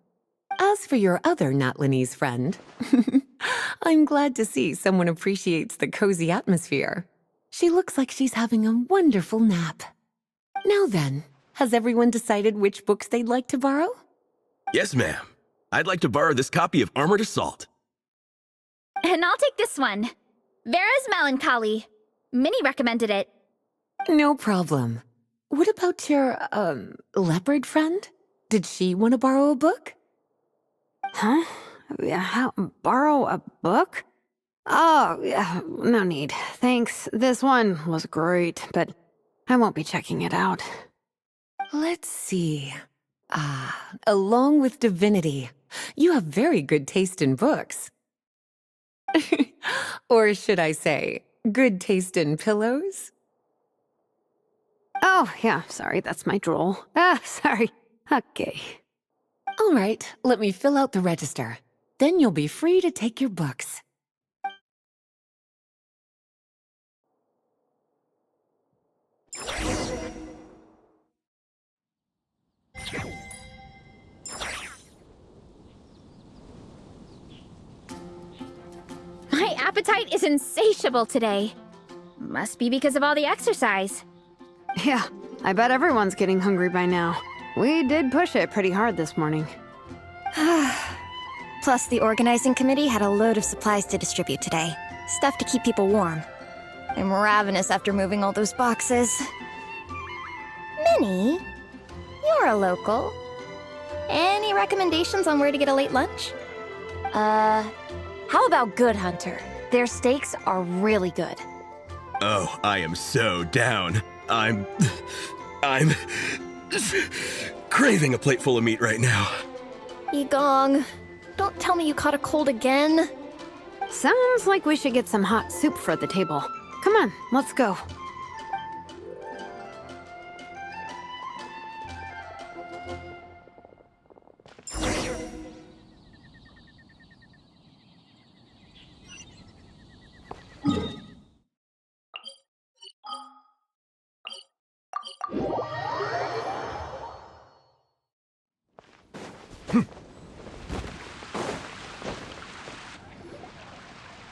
As for your other Natlanese friend, I'm glad to see someone appreciates the cozy atmosphere. She looks like she's having a wonderful nap. Now then, has everyone decided which books they'd like to borrow? Yes, ma'am. I'd like to borrow this copy of Armored Assault. And I'll take this one. Vera's Melancholy. Minnie recommended it. No problem. What about your, leopard friend? Did she want to borrow a book? Huh? Borrow a book? Oh, yeah, no need. Thanks. This one was great, but I won't be checking it out. Let's see. Along with Divinity, you have very good taste in books. Or should I say, good taste in pillows? Oh, yeah, sorry, that's my drool. Sorry. Okay. All right, let me fill out the register. Then you'll be free to take your books. My appetite is insatiable today. Must be because of all the exercise. Yeah, I bet everyone's getting hungry by now. We did push it pretty hard this morning. Plus, the organizing committee had a load of supplies to distribute today. Stuff to keep people warm. I'm ravenous after moving all those boxes. Minnie, you're a local. Any recommendations on where to get a late lunch? How about Good Hunter? Their steaks are really good. Oh, I am so down. I'm craving a plate full of meat right now. Yigong, don't tell me you caught a cold again. Sounds like we should get some hot soup for the table. Come on, let's go.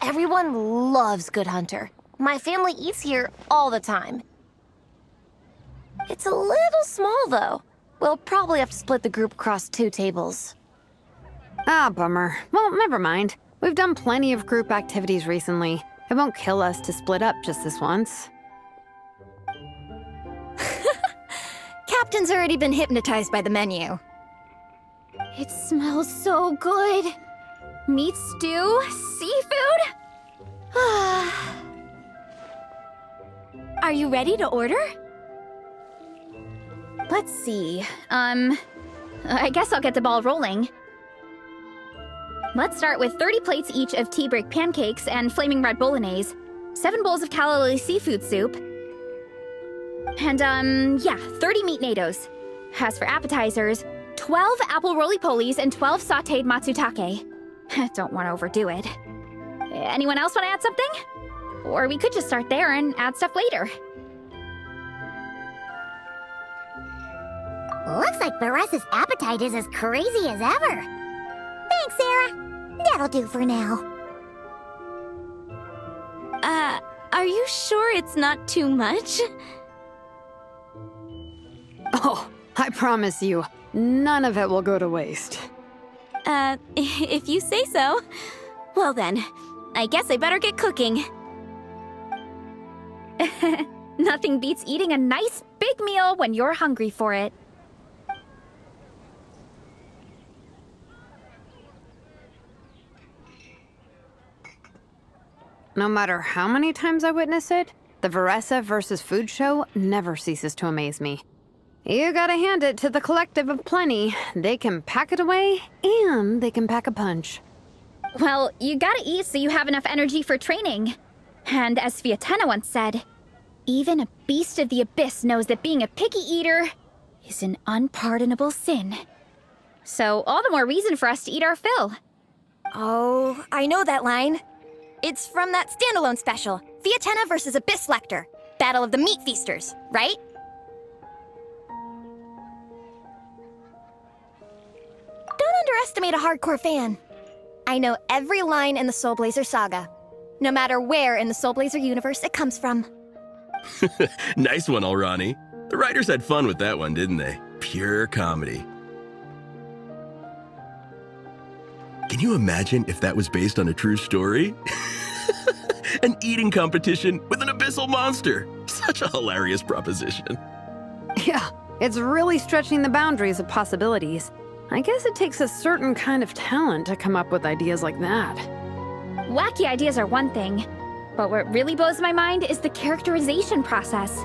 Everyone loves Good Hunter. My family eats here all the time. It's a little small, though. We'll probably have to split the group across 2 tables. Ah, bummer. Well, never mind. We've done plenty of group activities recently. It won't kill us to split up just this once. Captain's already been hypnotized by the menu. It smells so good. Meat stew? Seafood? Are you ready to order? Let's see. I guess I'll get the ball rolling. Let's start with 30 plates each of tea break pancakes and flaming red bolognese, 7 bowls of calla seafood soup, and 30 meat natos. As for appetizers, 12 apple roly-polies and 12 sautéed matsutake. Don't want to overdo it. Anyone else want to add something? Or we could just start there and add stuff later. Looks like Beresa's appetite is as crazy as ever. Thanks, Sarah. That'll do for now. Are you sure it's not too much? Oh, I promise you, none of it will go to waste. If you say so. Well then, I guess I better get cooking. Nothing beats eating a nice big meal when you're hungry for it. No matter how many times I witness it, the Veresa versus food show never ceases to amaze me. You gotta hand it to the collective of plenty. They can pack it away, and they can pack a punch. Well, you gotta eat so you have enough energy for training. And as Fiatena once said, even a beast of the abyss knows that being a picky eater is an unpardonable sin. So all the more reason for us to eat our fill. Oh, I know that line. It's from that standalone special, Fiatena versus Abyss Lecter, Battle of the Meat Feasters, right? Don't underestimate a hardcore fan. I know every line in the Soul Blazer saga, no matter where in the Soul Blazer universe it comes from. Nice one, Alrani. The writers had fun with that one, didn't they? Pure comedy. Can you imagine if that was based on a true story? An eating competition with an abyssal monster. Such a hilarious proposition. Yeah, it's really stretching the boundaries of possibilities. I guess it takes a certain kind of talent to come up with ideas like that. Wacky ideas are one thing, but what really blows my mind is the characterization process.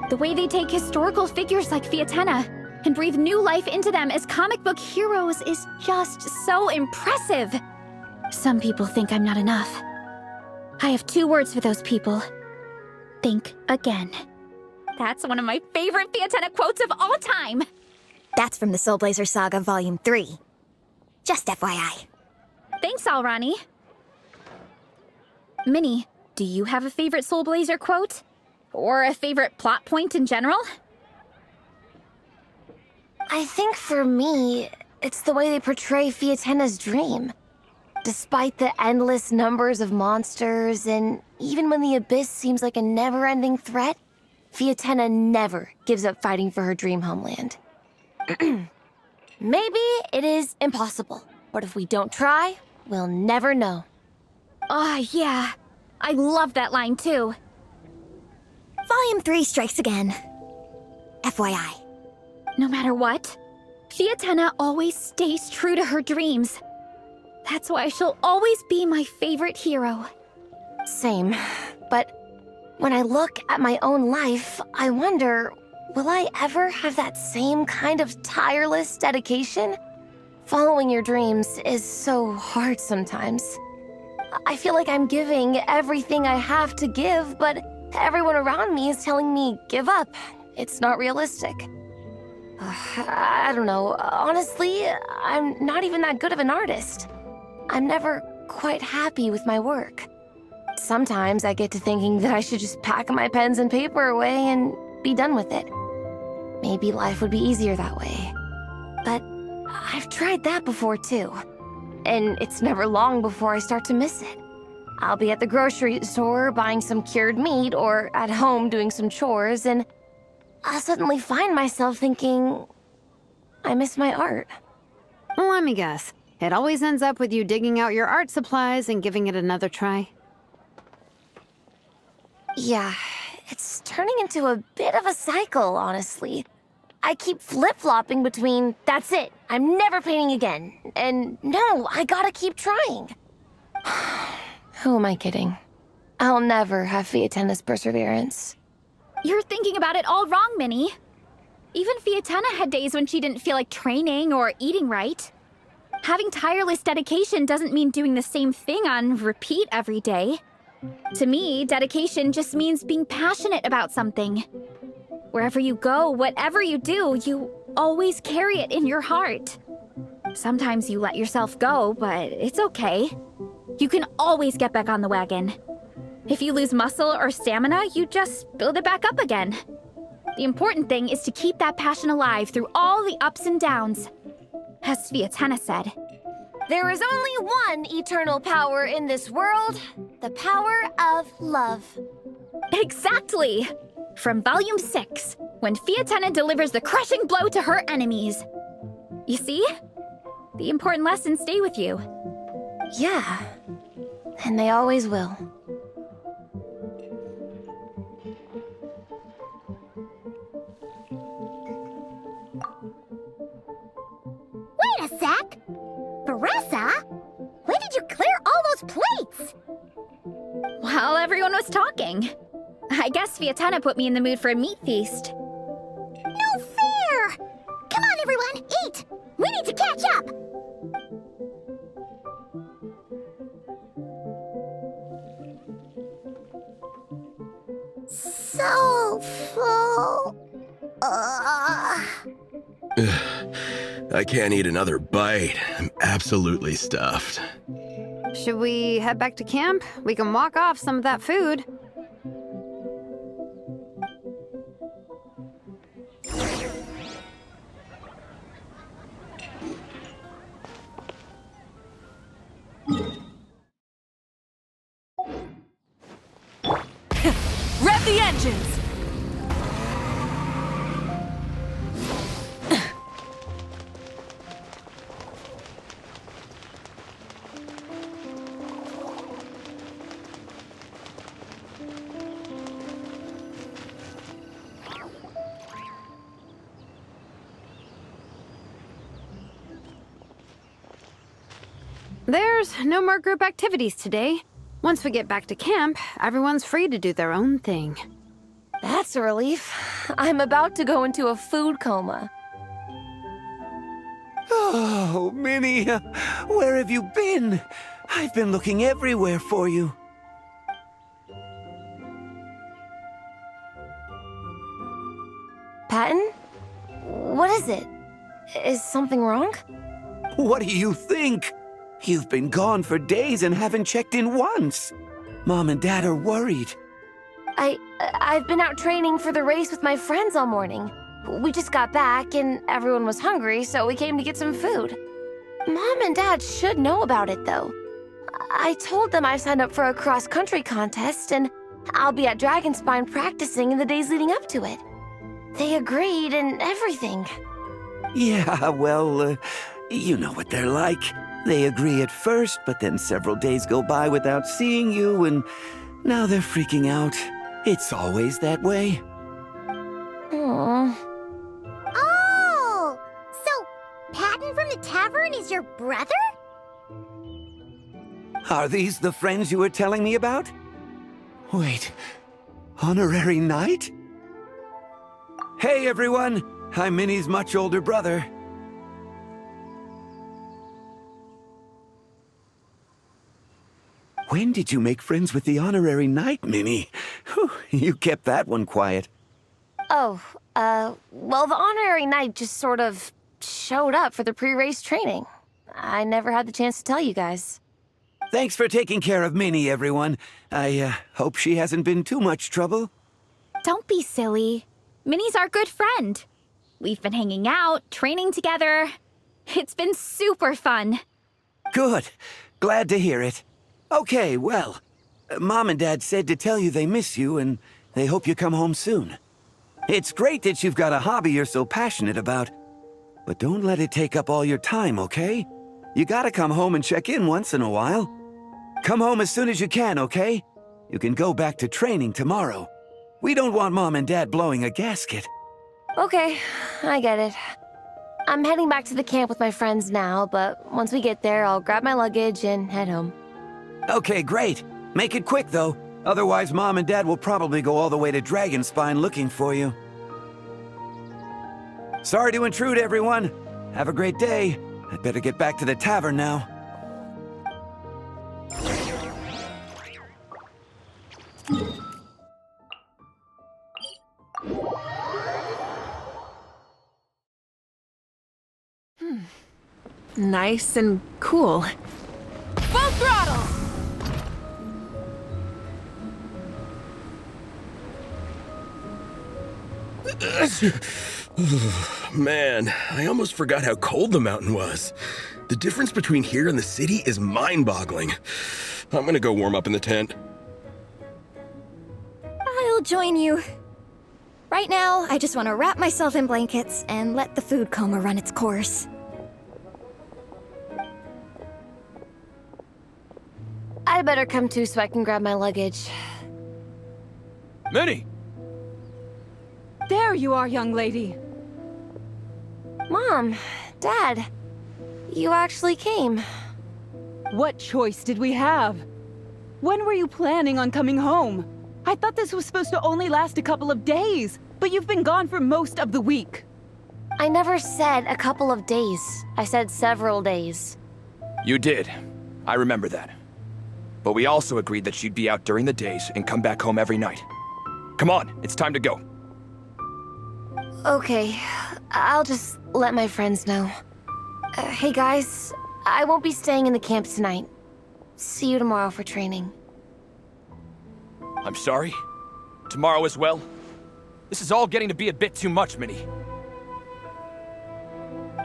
The way they take historical figures like Fiatena and breathe new life into them as comic book heroes is just so impressive. Some people think I'm not enough. I have 2 words for those people. Think again. That's one of my favorite Fiatena quotes of all time. That's from the Soul Blazer Saga Volume 3. Just FYI. Thanks, Alrani. Minnie, do you have a favorite Soul Blazer quote? Or a favorite plot point in general? I think for me, it's the way they portray Fiatena's dream. Despite the endless numbers of monsters, and even when the Abyss seems like a never-ending threat, Fiatena never gives up fighting for her dream homeland. Maybe it is impossible, but if we don't try, we'll never know. Oh, yeah. I love that line, too. Volume 3 strikes again. FYI. No matter what, Fiatena always stays true to her dreams. That's why she'll always be my favorite hero. Same, but when I look at my own life, I wonder, will I ever have that same kind of tireless dedication? Following your dreams is so hard sometimes. I feel like I'm giving everything I have to give, but everyone around me is telling me, give up. It's not realistic. I don't know. Honestly, I'm not even that good of an artist. I'm never quite happy with my work. Sometimes I get to thinking that I should just pack my pens and paper away and be done with it. Maybe life would be easier that way. But I've tried that before too. And it's never long before I start to miss it. I'll be at the grocery store buying some cured meat or at home doing some chores, and I'll suddenly find myself thinking, I miss my art. Let me guess. It always ends up with you digging out your art supplies and giving it another try. Yeah, it's turning into a bit of a cycle, honestly. I keep flip-flopping between, that's it, I'm never painting again, and no, I gotta keep trying. Who am I kidding? I'll never have Fiatenna's perseverance. You're thinking about it all wrong, Minnie. Even Fiatenna had days when she didn't feel like training or eating right. Having tireless dedication doesn't mean doing the same thing on repeat every day. To me, dedication just means being passionate about something. Wherever you go, whatever you do, you always carry it in your heart. Sometimes you let yourself go, but it's okay. You can always get back on the wagon. If you lose muscle or stamina, you just build it back up again. The important thing is to keep that passion alive through all the ups and downs. As Fiatenna said, there is only one eternal power in this world, the power of love. Exactly! From Volume 6, when Fiatenna delivers the crushing blow to her enemies. You see? The important lessons stay with you. Yeah, and they always will. Wait a sec! Beressa? When did you clear all those plates? While everyone was talking. I guess Fiatenna put me in the mood for a meat feast. No fair! Come on, everyone, eat! We need to catch up! So full. I can't eat another bite. I'm absolutely stuffed. Should we head back to camp? We can walk off some of that food. Rev the engines! There's no more group activities today. Once we get back to camp, everyone's free to do their own thing. That's a relief. I'm about to go into a food coma. Oh, Minnie, where have you been? I've been looking everywhere for you. Patton? What is it? Is something wrong? What do you think? You've been gone for days and haven't checked in once. Mom and Dad are worried. I've been out training for the race with my friends all morning. We just got back and everyone was hungry, so we came to get some food. Mom and Dad should know about it, though. I told them I signed up for a cross-country contest and I'll be at Dragonspine practicing in the days leading up to it. They agreed and everything. Yeah, well, you know what they're like. They agree at first, but then several days go by without seeing you, and now they're freaking out. It's always that way. Aww. Oh! So, Patton from the tavern is your brother? Are these the friends you were telling me about? Wait, honorary knight? Hey, everyone! I'm Minnie's much older brother. When did you make friends with the honorary knight, Minnie? Whew, you kept that one quiet. Oh, well, the honorary knight just sort of showed up for the pre-race training. I never had the chance to tell you guys. Thanks for taking care of Minnie, everyone. I hope she hasn't been too much trouble. Don't be silly. Minnie's our good friend. We've been hanging out, training together. It's been super fun. Good. Glad to hear it. Okay, well, Mom and Dad said to tell you they miss you and they hope you come home soon. It's great that you've got a hobby you're so passionate about. But don't let it take up all your time, okay? You gotta come home and check in once in a while. Come home as soon as you can, okay? You can go back to training tomorrow. We don't want Mom and Dad blowing a gasket. Okay, I get it. I'm heading back to the camp with my friends now, but once we get there, I'll grab my luggage and head home. Okay, great. Make it quick, though. Otherwise, Mom and Dad will probably go all the way to Dragonspine looking for you. Sorry to intrude, everyone. Have a great day. I'd better get back to the tavern now. Nice and cool. Full throttle! Man, I almost forgot how cold the mountain was. The difference between here and the city is mind-boggling. I'm gonna go warm up in the tent. I'll join you. Right now, I just want to wrap myself in blankets and let the food coma run its course. I'd better come too so I can grab my luggage. Minnie! There you are, young lady. Mom, Dad, you actually came. What choice did we have? When were you planning on coming home? I thought this was supposed to only last a couple of days, but you've been gone for most of the week. I never said a couple of days. I said several days. You did. I remember that. But we also agreed that you'd be out during the days and come back home every night. Come on, it's time to go. Okay, I'll just let my friends know. Hey guys, I won't be staying in the camp tonight. See you tomorrow for training. I'm sorry. Tomorrow as well. This is all getting to be a bit too much, Minnie.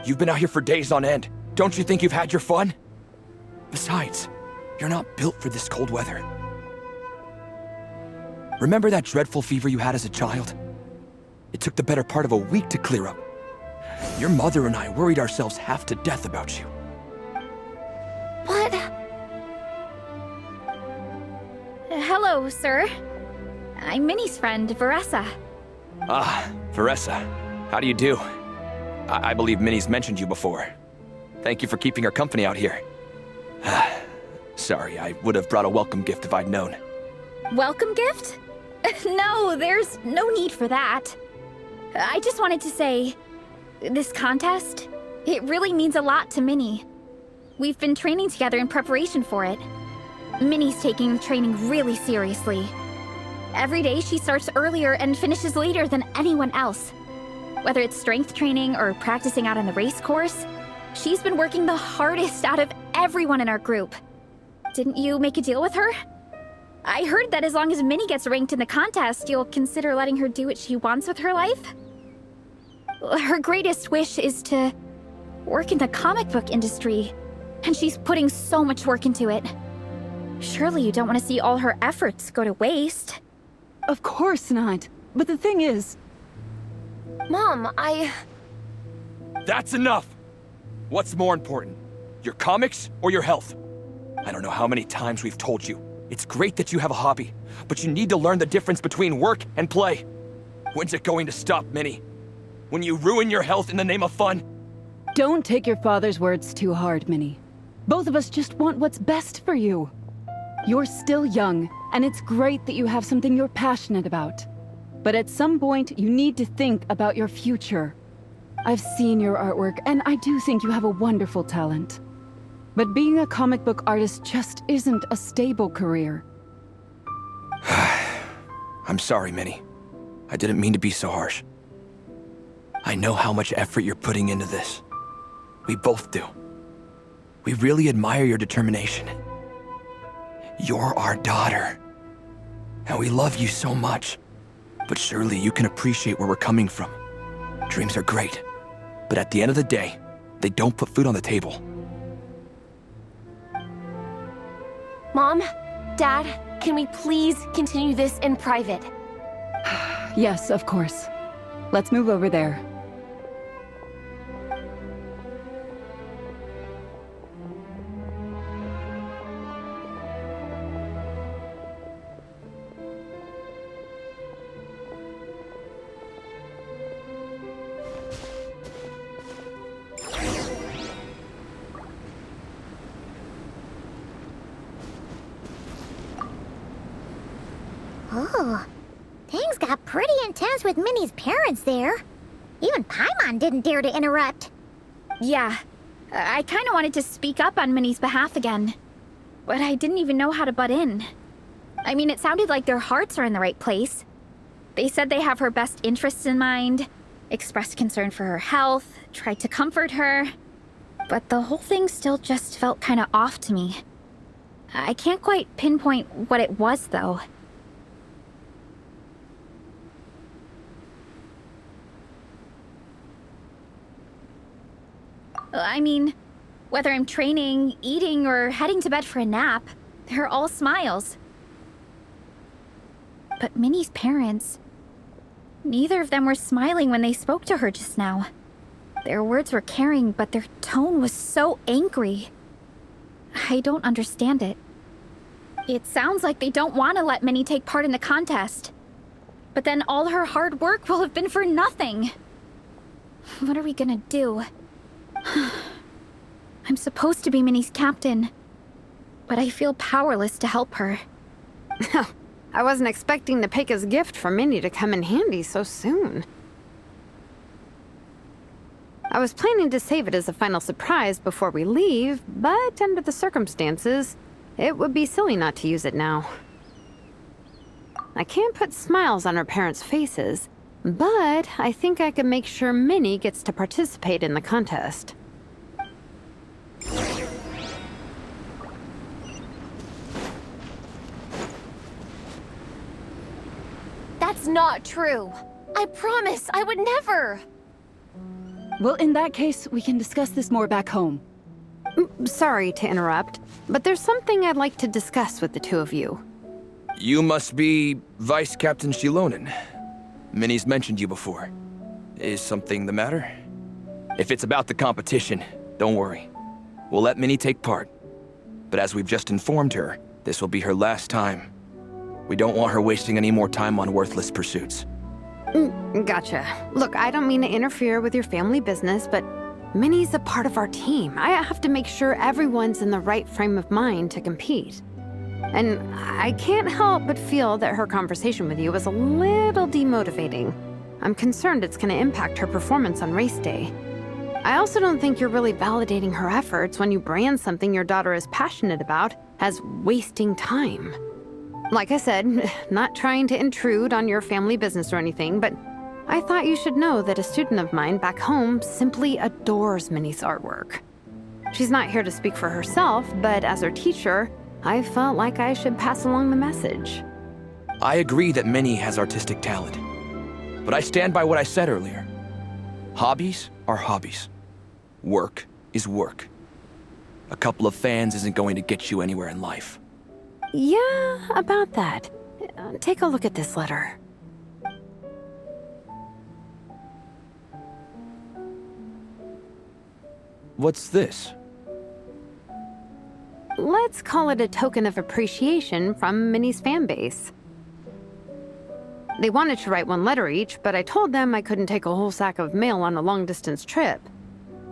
You've been out here for days on end. Don't you think you've had your fun? Besides, you're not built for this cold weather. Remember that dreadful fever you had as a child? It took the better part of a week to clear up. Your mother and I worried ourselves half to death about you. What? Hello, sir. I'm Minnie's friend, Veressa. Ah, Veressa. How do you do? I believe Minnie's mentioned you before. Thank you for keeping her company out here. Sorry, I would have brought a welcome gift if I'd known. Welcome gift? No, there's no need for that. I just wanted to say, this contest, it really means a lot to Minnie. We've been training together in preparation for it. Minnie's taking the training really seriously. Every day she starts earlier and finishes later than anyone else. Whether it's strength training or practicing out on the race course, she's been working the hardest out of everyone in our group. Didn't you make a deal with her? I heard that as long as Minnie gets ranked in the contest, you'll consider letting her do what she wants with her life? Her greatest wish is to work in the comic book industry, and she's putting so much work into it. Surely you don't want to see all her efforts go to waste. Of course not. But the thing is... Mom, That's enough! What's more important? Your comics or your health? I don't know how many times we've told you. It's great that you have a hobby, but you need to learn the difference between work and play. When's it going to stop, Minnie? When you ruin your health in the name of fun? Don't take your father's words too hard, Minnie. Both of us just want what's best for you. You're still young, and it's great that you have something you're passionate about. But at some point, you need to think about your future. I've seen your artwork, and I do think you have a wonderful talent. But being a comic book artist just isn't a stable career. I'm sorry, Minnie. I didn't mean to be so harsh. I know how much effort you're putting into this. We both do. We really admire your determination. You're our daughter. And we love you so much. But surely you can appreciate where we're coming from. Dreams are great. But at the end of the day, they don't put food on the table. Mom, Dad, can we please continue this in private? Yes, of course. Let's move over there. Oh, things got pretty intense with Minnie's parents there. Even Paimon didn't dare to interrupt. Yeah, I kind of wanted to speak up on Minnie's behalf again, but I didn't even know how to butt in. I mean, it sounded like their hearts are in the right place. They said they have her best interests in mind, expressed concern for her health, tried to comfort her, but the whole thing still just felt kind of off to me. I can't quite pinpoint what it was, though. I mean, whether I'm training, eating, or heading to bed for a nap, they're all smiles. But Minnie's parents, neither of them were smiling when they spoke to her just now. Their words were caring, but their tone was so angry. I don't understand it. It sounds like they don't want to let Minnie take part in the contest. But then all her hard work will have been for nothing. What are we gonna do? I'm supposed to be Minnie's captain, but I feel powerless to help her. I wasn't expecting Nepeka's gift for Minnie to come in handy so soon. I was planning to save it as a final surprise before we leave, but under the circumstances, it would be silly not to use it now. I can't put smiles on her parents' faces, but I think I can make sure Minnie gets to participate in the contest. That's not true. I promise I would never. Well, in that case, we can discuss this more back home. Sorry to interrupt, but there's something I'd like to discuss with the two of you. You must be Vice Captain Shilonen. Minnie's mentioned you before. Is something the matter? If it's about the competition, don't worry. We'll let Minnie take part. But as we've just informed her, this will be her last time. We don't want her wasting any more time on worthless pursuits. Gotcha. Look, I don't mean to interfere with your family business, but Minnie's a part of our team. I have to make sure everyone's in the right frame of mind to compete. And I can't help but feel that her conversation with you was a little demotivating. I'm concerned it's going to impact her performance on race day. I also don't think you're really validating her efforts when you brand something your daughter is passionate about as wasting time. Like I said, not trying to intrude on your family business or anything, but I thought you should know that a student of mine back home simply adores Minnie's artwork. She's not here to speak for herself, but as her teacher, I felt like I should pass along the message. I agree that Minnie has artistic talent. But I stand by what I said earlier. Hobbies are hobbies. Work is work. A couple of fans isn't going to get you anywhere in life. Yeah, about that. Take a look at this letter. What's this? Let's call it a token of appreciation from Minnie's fanbase. They wanted to write one letter each, but I told them I couldn't take a whole sack of mail on a long-distance trip.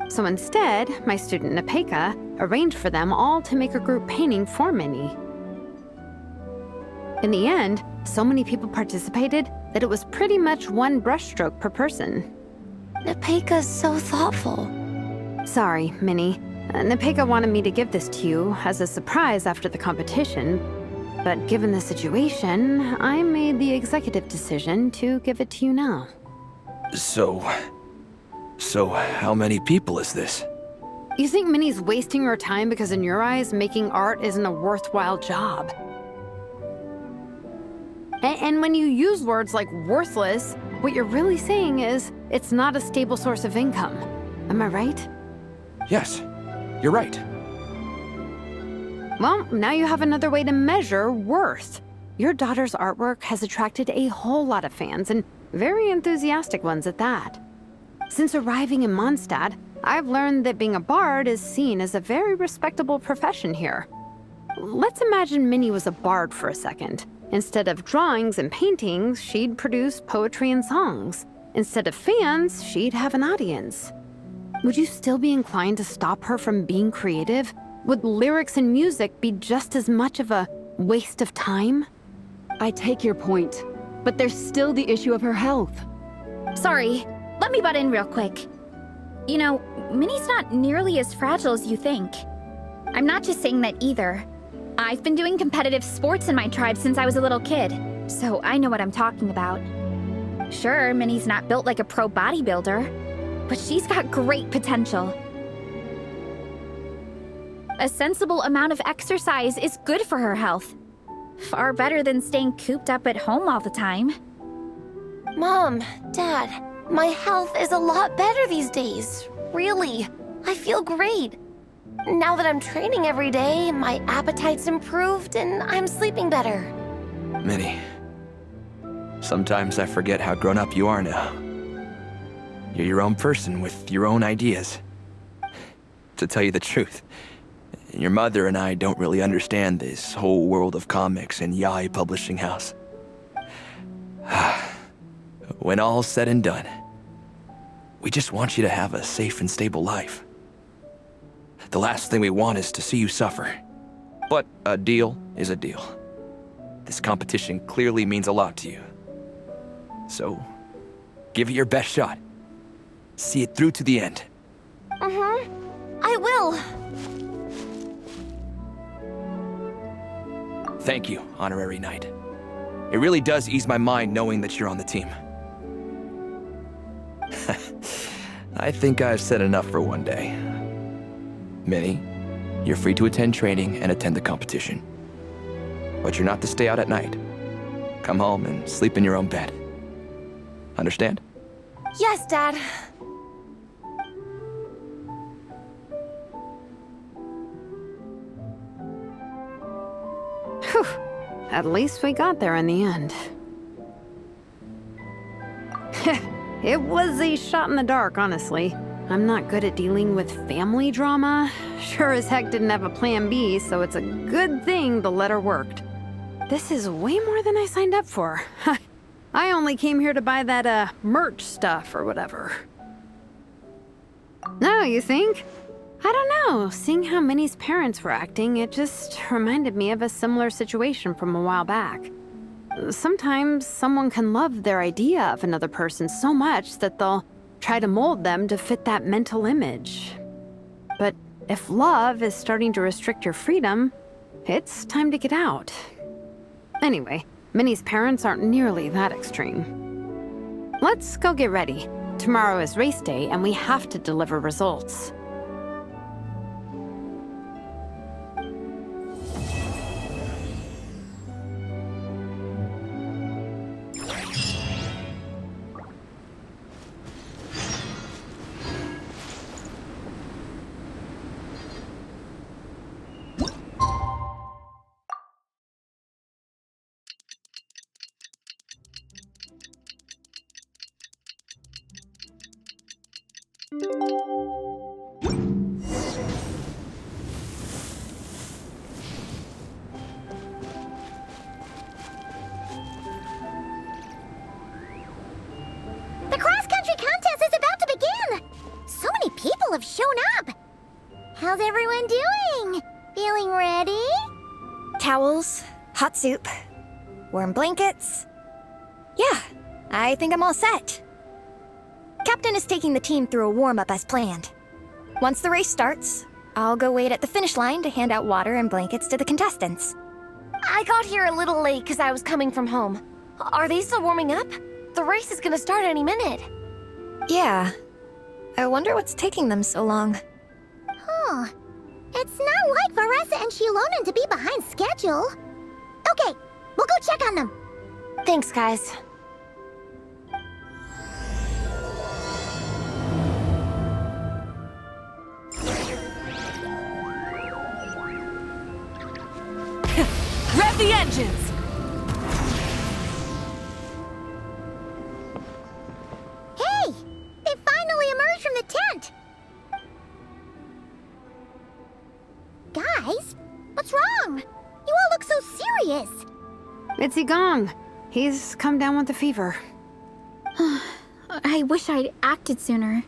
So instead, my student Nepeka arranged for them all to make a group painting for Minnie. In the end, so many people participated that it was pretty much one brushstroke per person. Nepeka's so thoughtful. Sorry, Minnie. Nepeka wanted me to give this to you as a surprise after the competition, but given the situation, I made the executive decision to give it to you now. So how many people is this? You think Minnie's wasting her time because in your eyes, making art isn't a worthwhile job? And when you use words like worthless, what you're really saying is it's not a stable source of income. Am I right? Yes, you're right. Well, now you have another way to measure worth. Your daughter's artwork has attracted a whole lot of fans, and Very enthusiastic ones at that. Since arriving in Mondstadt, I've learned that being a bard is seen as a very respectable profession here. Let's imagine Minnie was a bard for a second. Instead of drawings and paintings, she'd produce poetry and songs. Instead of fans, she'd have an audience. Would you still be inclined to stop her from being creative? Would lyrics and music be just as much of a waste of time? I take your point, but there's still the issue of her health. Sorry, let me butt in real quick. You know, Minnie's not nearly as fragile as you think. I'm not just saying that either. I've been doing competitive sports in my tribe since I was a little kid, so I know what I'm talking about. Sure, Minnie's not built like a pro bodybuilder, but she's got great potential. A sensible amount of exercise is good for her health. Far better than staying cooped up at home all the time. Mom, Dad, my health is a lot better these days. Really, I feel great. Now that I'm training every day, my appetite's improved and I'm sleeping better. Minnie, sometimes I forget how grown up you are now. You're your own person with your own ideas. To tell you the truth, your mother and I don't really understand this whole world of comics and yaoi publishing house. When all's said and done, we just want you to have a safe and stable life. The last thing we want is to see you suffer. But a deal is a deal. This competition clearly means a lot to you. So, give it your best shot. See it through to the end. I will. Thank you, Honorary Knight. It really does ease my mind knowing that you're on the team. I think I've said enough for one day. Minnie, you're free to attend training and attend the competition. But you're not to stay out at night. Come home and sleep in your own bed. Understand? Yes, Dad. Whew. At least we got there in the end. It was a shot in the dark, honestly. I'm not good at dealing with family drama. Sure as heck didn't have a plan B, so it's a good thing the letter worked. This is way more than I signed up for. I only came here to buy that, merch stuff or whatever. No, you think? I don't know. Seeing how Minnie's parents were acting, it just reminded me of a similar situation from a while back. Sometimes someone can love their idea of another person so much that they'll try to mold them to fit that mental image. But if love is starting to restrict your freedom, it's time to get out. Anyway, Minnie's parents aren't nearly that extreme. Let's go get ready. Tomorrow is race day and we have to deliver results. The cross-country contest is about to begin! So many people have shown up! How's everyone doing? Feeling ready? Towels, hot soup, warm blankets. Yeah, I think I'm all set. Captain is taking the team through a warm-up as planned. Once the race starts, I'll go wait at the finish line to hand out water and blankets to the contestants. I got here a little late because I was coming from home. Are they still warming up? The race is gonna start any minute. Yeah. I wonder what's taking them so long. Huh. It's not like Varessa and Shilonen to be behind schedule. Okay, we'll go check on them. Thanks, guys. Rev the engines! tent. Guys, what's wrong? You all look so serious. It's Igong. He's come down with the fever. I wish I'd acted sooner.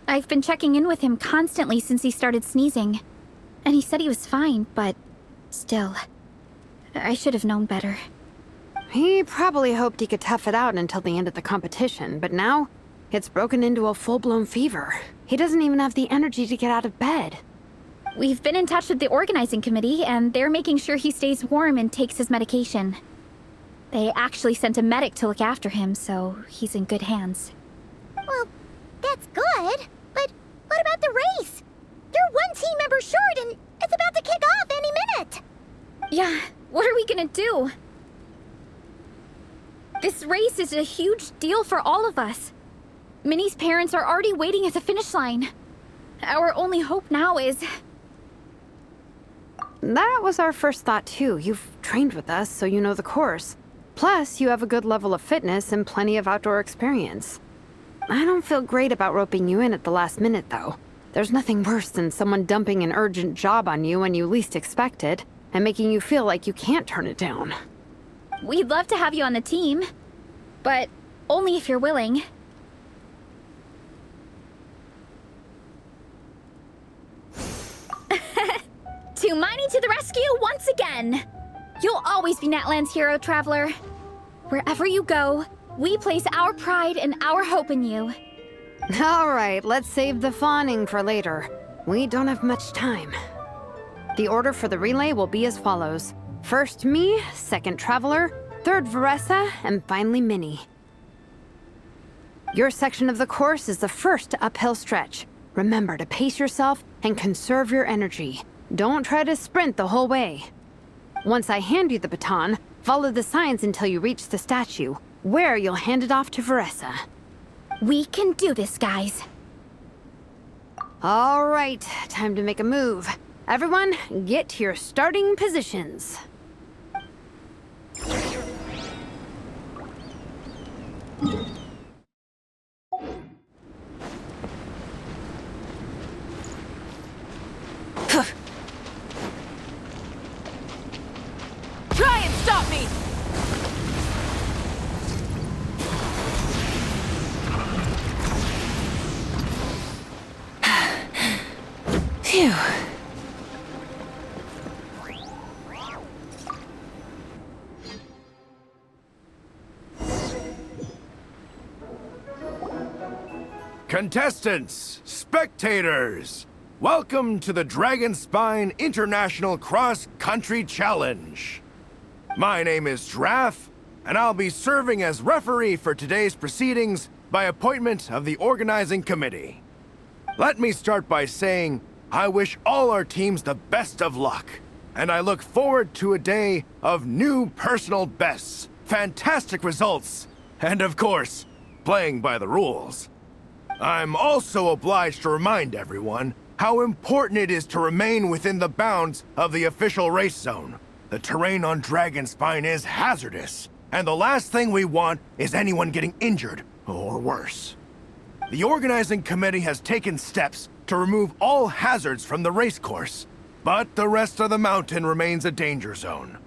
I've been checking in with him constantly since he started sneezing. And he said he was fine, but still, I should have known better. He probably hoped he could tough it out until the end of the competition, but now it's broken into a full-blown fever. He doesn't even have the energy to get out of bed. We've been in touch with the organizing committee, and they're making sure he stays warm and takes his medication. They actually sent a medic to look after him, so he's in good hands. Well, that's good, but what about the race? You're one team member short, and it's about to kick off any minute. Yeah, what are we gonna do? This race is a huge deal for all of us. Minnie's parents are already waiting at the finish line. Our only hope now is... That was our first thought too. You've trained with us, so you know the course. Plus, you have a good level of fitness and plenty of outdoor experience. I don't feel great about roping you in at the last minute, though. There's nothing worse than someone dumping an urgent job on you when you least expect it, and making you feel like you can't turn it down. We'd love to have you on the team, but only if you're willing. Tumani to the rescue once again! You'll always be Natlan's hero, Traveler. Wherever you go, we place our pride and our hope in you. All right, let's save the fawning for later. We don't have much time. The order for the relay will be as follows. First me, second Traveler, third Veressa, and finally Minnie. Your section of the course is the first uphill stretch. Remember to pace yourself and conserve your energy. Don't try to sprint the whole way. Once I hand you the baton, follow the signs until you reach the statue, where you'll hand it off to Veressa. We can do this, guys. All right, time to make a move. Everyone, get to your starting positions. Try and stop me! Phew. Contestants, spectators, welcome to the Dragonspine International Cross Country Challenge. My name is Draff, and I'll be serving as referee for today's proceedings by appointment of the organizing committee. Let me start by saying I wish all our teams the best of luck, and I look forward to a day of new personal bests, fantastic results, and of course, playing by the rules. I'm also obliged to remind everyone how important it is to remain within the bounds of the official race zone. The terrain on Dragonspine is hazardous, and the last thing we want is anyone getting injured, or worse. The organizing committee has taken steps to remove all hazards from the race course, but the rest of the mountain remains a danger zone.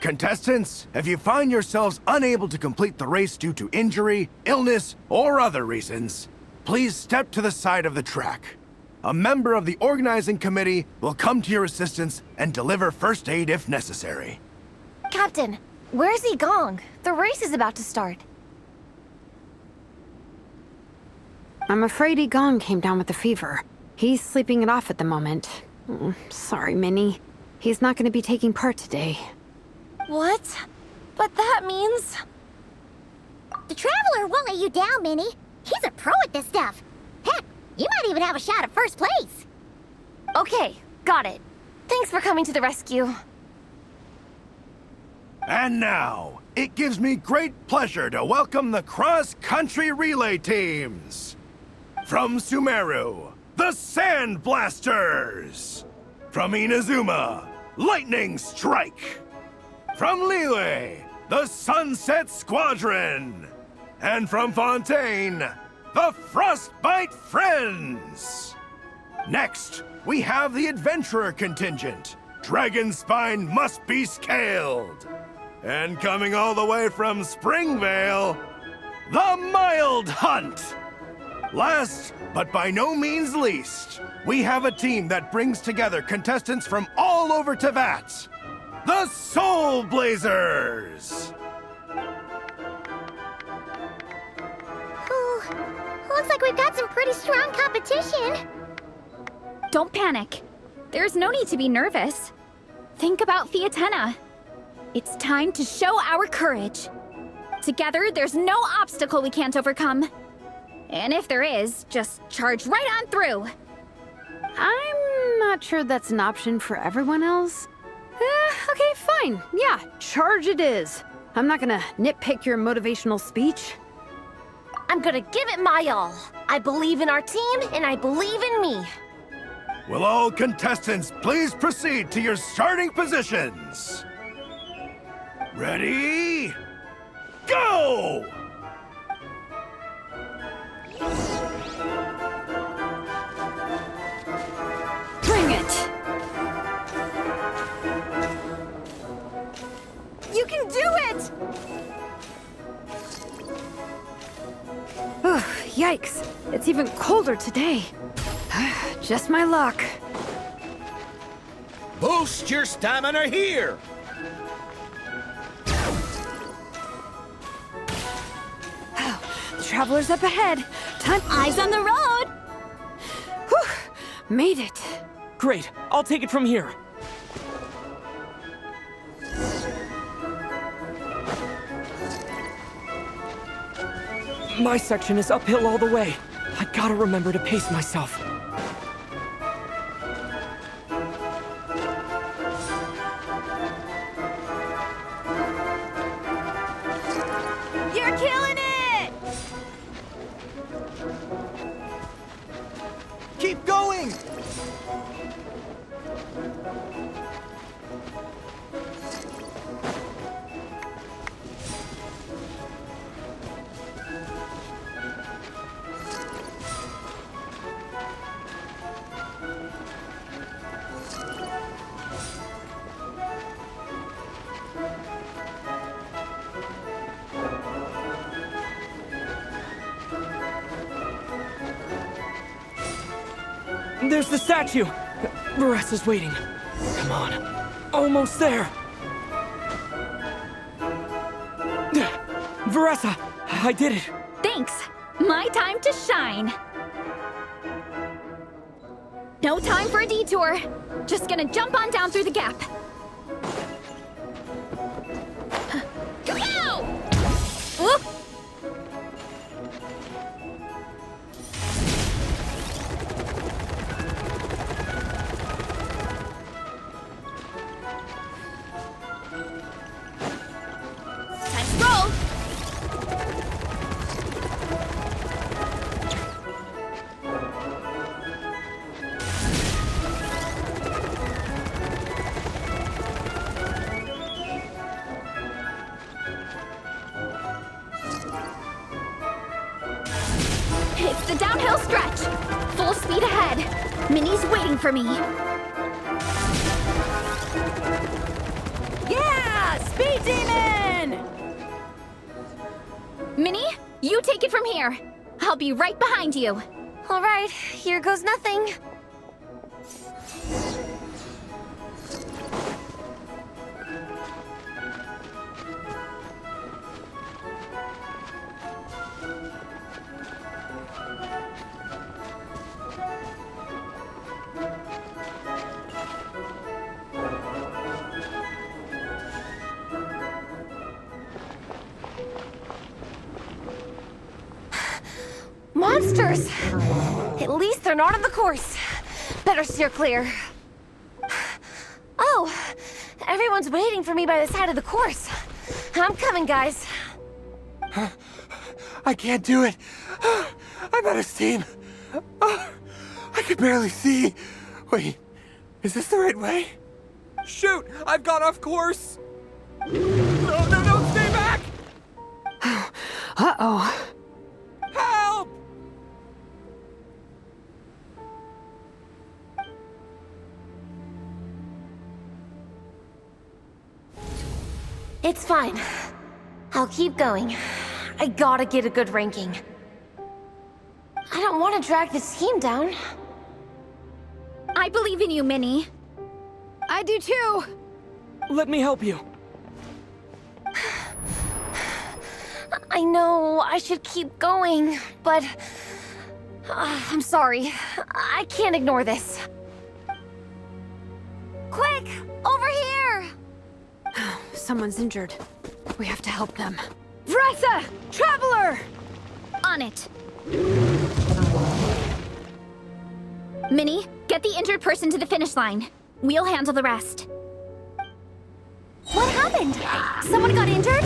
Contestants, if you find yourselves unable to complete the race due to injury, illness, or other reasons, please step to the side of the track. A member of the organizing committee will come to your assistance and deliver first aid if necessary. Captain, where's Igong? The race is about to start. I'm afraid Igong came down with the fever. He's sleeping it off at the moment. Sorry, Minnie. He's not going to be taking part today. What? But that means... The Traveler won't let you down, Minnie. He's a pro at this stuff. Heck, you might even have a shot at first place. Okay, got it. Thanks for coming to the rescue. And now, it gives me great pleasure to welcome the cross-country relay teams. From Sumeru, the Sand Blasters. From Inazuma, Lightning Strike. From Liyue, the Sunset Squadron. And from Fontaine, the Frostbite Friends! Next, we have the Adventurer contingent. Dragonspine must be scaled. And coming all the way from Springvale, the Mild Hunt! Last, but by no means least, we have a team that brings together contestants from all over Teyvat. The Soul Blazers! Ooh, looks like we've got some pretty strong competition. Don't panic. There's no need to be nervous. Think about Fiatena. It's time to show our courage. Together, there's no obstacle we can't overcome. And if there is, just charge right on through. I'm not sure that's an option for everyone else. Okay, fine. Yeah, charge it is. I'm not gonna nitpick your motivational speech. I'm gonna give it my all. I believe in our team, and I believe in me. Will all contestants please proceed to your starting positions? Ready? Go! Bring it! You can do it! Ugh, yikes. It's even colder today. Just my luck. Boost your stamina here! The traveler's up ahead. Time. Eyes on the road! Whew, made it. Great, I'll take it from here. My section is uphill all the way. I gotta remember to pace myself. You're killing it! Keep going! There's the statue! Varesa's waiting. Come on. Almost there! Varesa! I did it! Thanks! My time to shine! No time for a detour. Just gonna jump on down through the gap. Go! Whoop! Time to roll! It's the downhill stretch. Full speed ahead. Minnie's waiting for me. Yeah! Speed Demon! Minnie, you take it from here. I'll be right behind you. All right, here goes nothing. Monsters! At least they're not on the course. Better steer clear. Oh, everyone's waiting for me by the side of the course. I'm coming, guys. I can't do it. I'm out of steam. I can barely see. Wait, is this the right way? Shoot! I've got off course! No, stay back! Uh-oh. Help! It's fine. I'll keep going. I gotta get a good ranking. I don't want to drag this team down. I believe in you, Minnie. I do too! Let me help you. I know I should keep going, but... I'm sorry. I can't ignore this. Quick! Over here! Someone's injured. We have to help them. Vressa! Traveler! On it. Minnie, get the injured person to the finish line. We'll handle the rest. What happened? Someone got injured?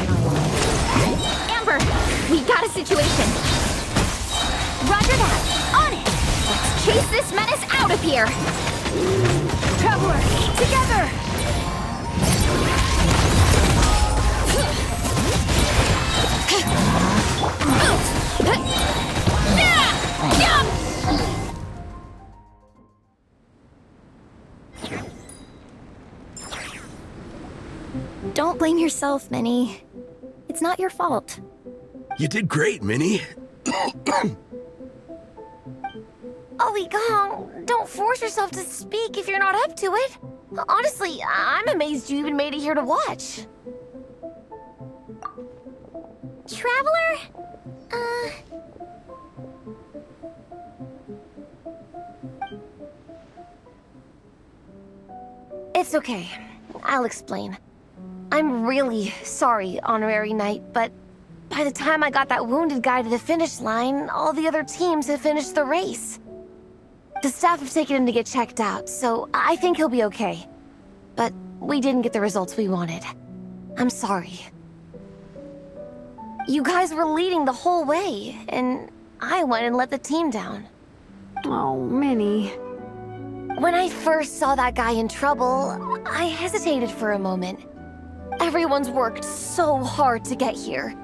Amber, we got a situation. Roger that. On it! Let's chase this menace out of here. Traveler, together! Don't blame yourself, Minnie. It's not your fault. You did great, Minnie. Ollie Gong, don't force yourself to speak if you're not up to it. Honestly, I'm amazed you even made it here to watch. Traveler? It's okay. I'll explain. I'm really sorry, Honorary Knight, but by the time I got that wounded guy to the finish line, all the other teams had finished the race. The staff have taken him to get checked out, so I think he'll be okay. But we didn't get the results we wanted. I'm sorry. You guys were leading the whole way, and I went and let the team down. Oh, Minnie. When I first saw that guy in trouble, I hesitated for a moment. Everyone's worked so hard to get here.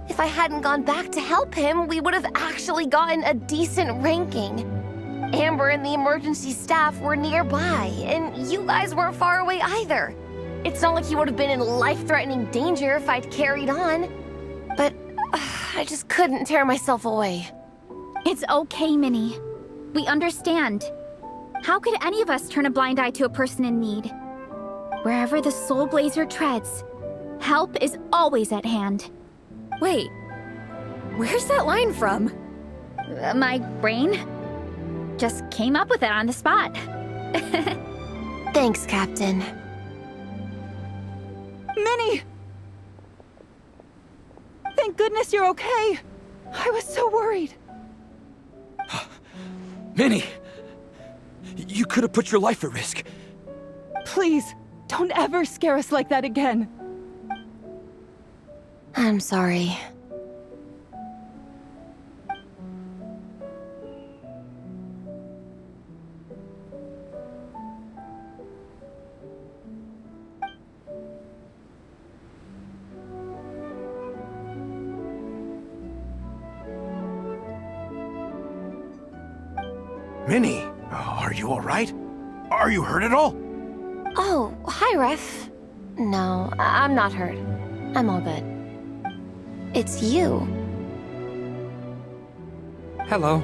If I hadn't gone back to help him, we would have actually gotten a decent ranking. Amber and the emergency staff were nearby, and you guys weren't far away either. It's not like he would have been in life-threatening danger if I'd carried on. But I just couldn't tear myself away. It's okay, Minnie. We understand. How could any of us turn a blind eye to a person in need? Wherever the Soul Blazer treads, help is always at hand. Wait, where's that line from? My brain just came up with it on the spot. Thanks, Captain. Minnie! Thank goodness you're okay. I was so worried. Minnie! You could have put your life at risk. Please, don't ever scare us like that again. I'm sorry. Minnie, are you all right? Are you hurt at all? Oh, hi, Ref. No, I'm not hurt. I'm all good. It's you. Hello.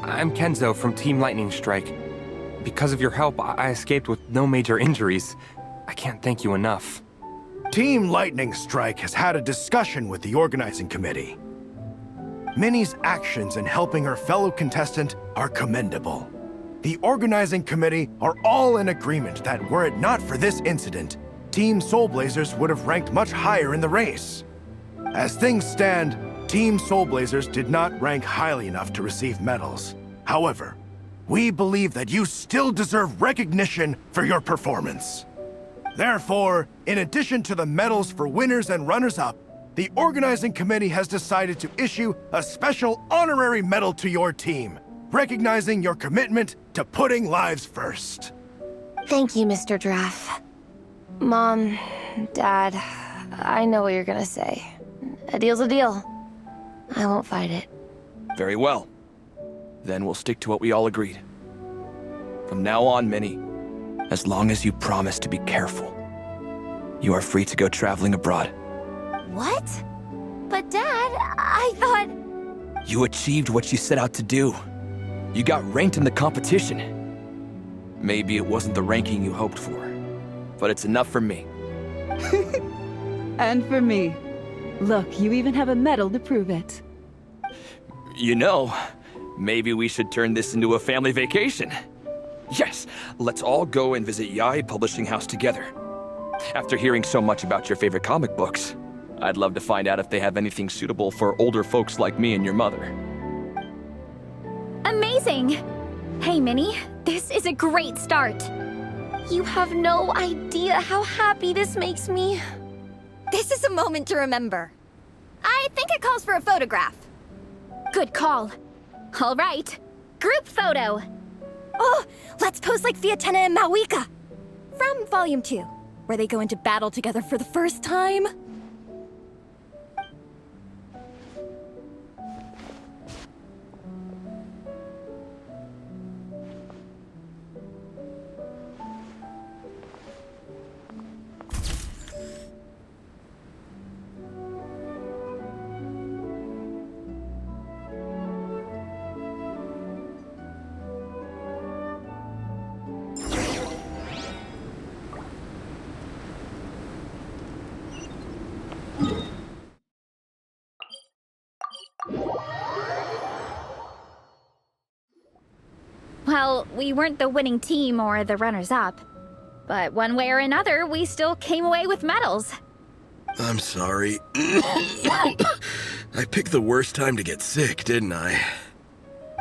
I'm Kenzo from Team Lightning Strike. Because of your help, I escaped with no major injuries. I can't thank you enough. Team Lightning Strike has had a discussion with the organizing committee. Minnie's actions in helping her fellow contestant are commendable. The organizing committee are all in agreement that were it not for this incident, Team Soul Blazers would have ranked much higher in the race. As things stand, Team Soul Blazers did not rank highly enough to receive medals. However, we believe that you still deserve recognition for your performance. Therefore, in addition to the medals for winners and runners-up, the organizing committee has decided to issue a special honorary medal to your team, recognizing your commitment to putting lives first. Thank you, Mr. Draff. Mom, Dad, I know what you're gonna say. A deal's a deal. I won't fight it. Very well. Then we'll stick to what we all agreed. From now on, Minnie, as long as you promise to be careful, You are free to go traveling abroad. What? But Dad, I thought... You achieved what you set out to do. You got ranked in the competition. Maybe it wasn't the ranking you hoped for, but it's enough for me. And for me. Look, you even have a medal to prove it. You know, maybe we should turn this into a family vacation. Yes, let's all go and visit Yai Publishing House together. After hearing so much about your favorite comic books, I'd love to find out if they have anything suitable for older folks like me and your mother. Amazing! Hey, Minnie, this is a great start. You have no idea how happy this makes me. This is a moment to remember. I think it calls for a photograph. Good call. All right, group photo. Oh, let's pose like Fiatena and Mawika. From Volume 2, where they go into battle together for the first time. Well, we weren't the winning team or the runners-up. But one way or another, we still came away with medals. I'm sorry. I picked the worst time to get sick, didn't I?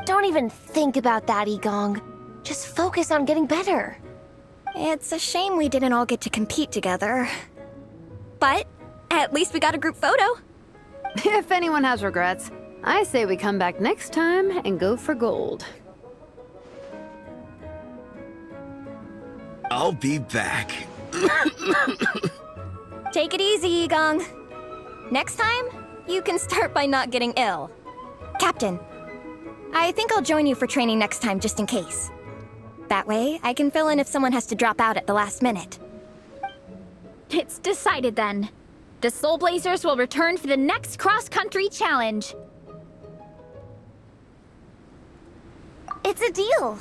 Don't even think about that, Igong. Just focus on getting better. It's a shame we didn't all get to compete together. But at least we got a group photo. If anyone has regrets, I say we come back next time and go for gold. I'll be back. Take it easy, Igong. Next time, you can start by not getting ill. Captain, I think I'll join you for training next time just in case. That way, I can fill in if someone has to drop out at the last minute. It's decided then. The Soul Blazers will return for the next cross-country challenge. It's a deal.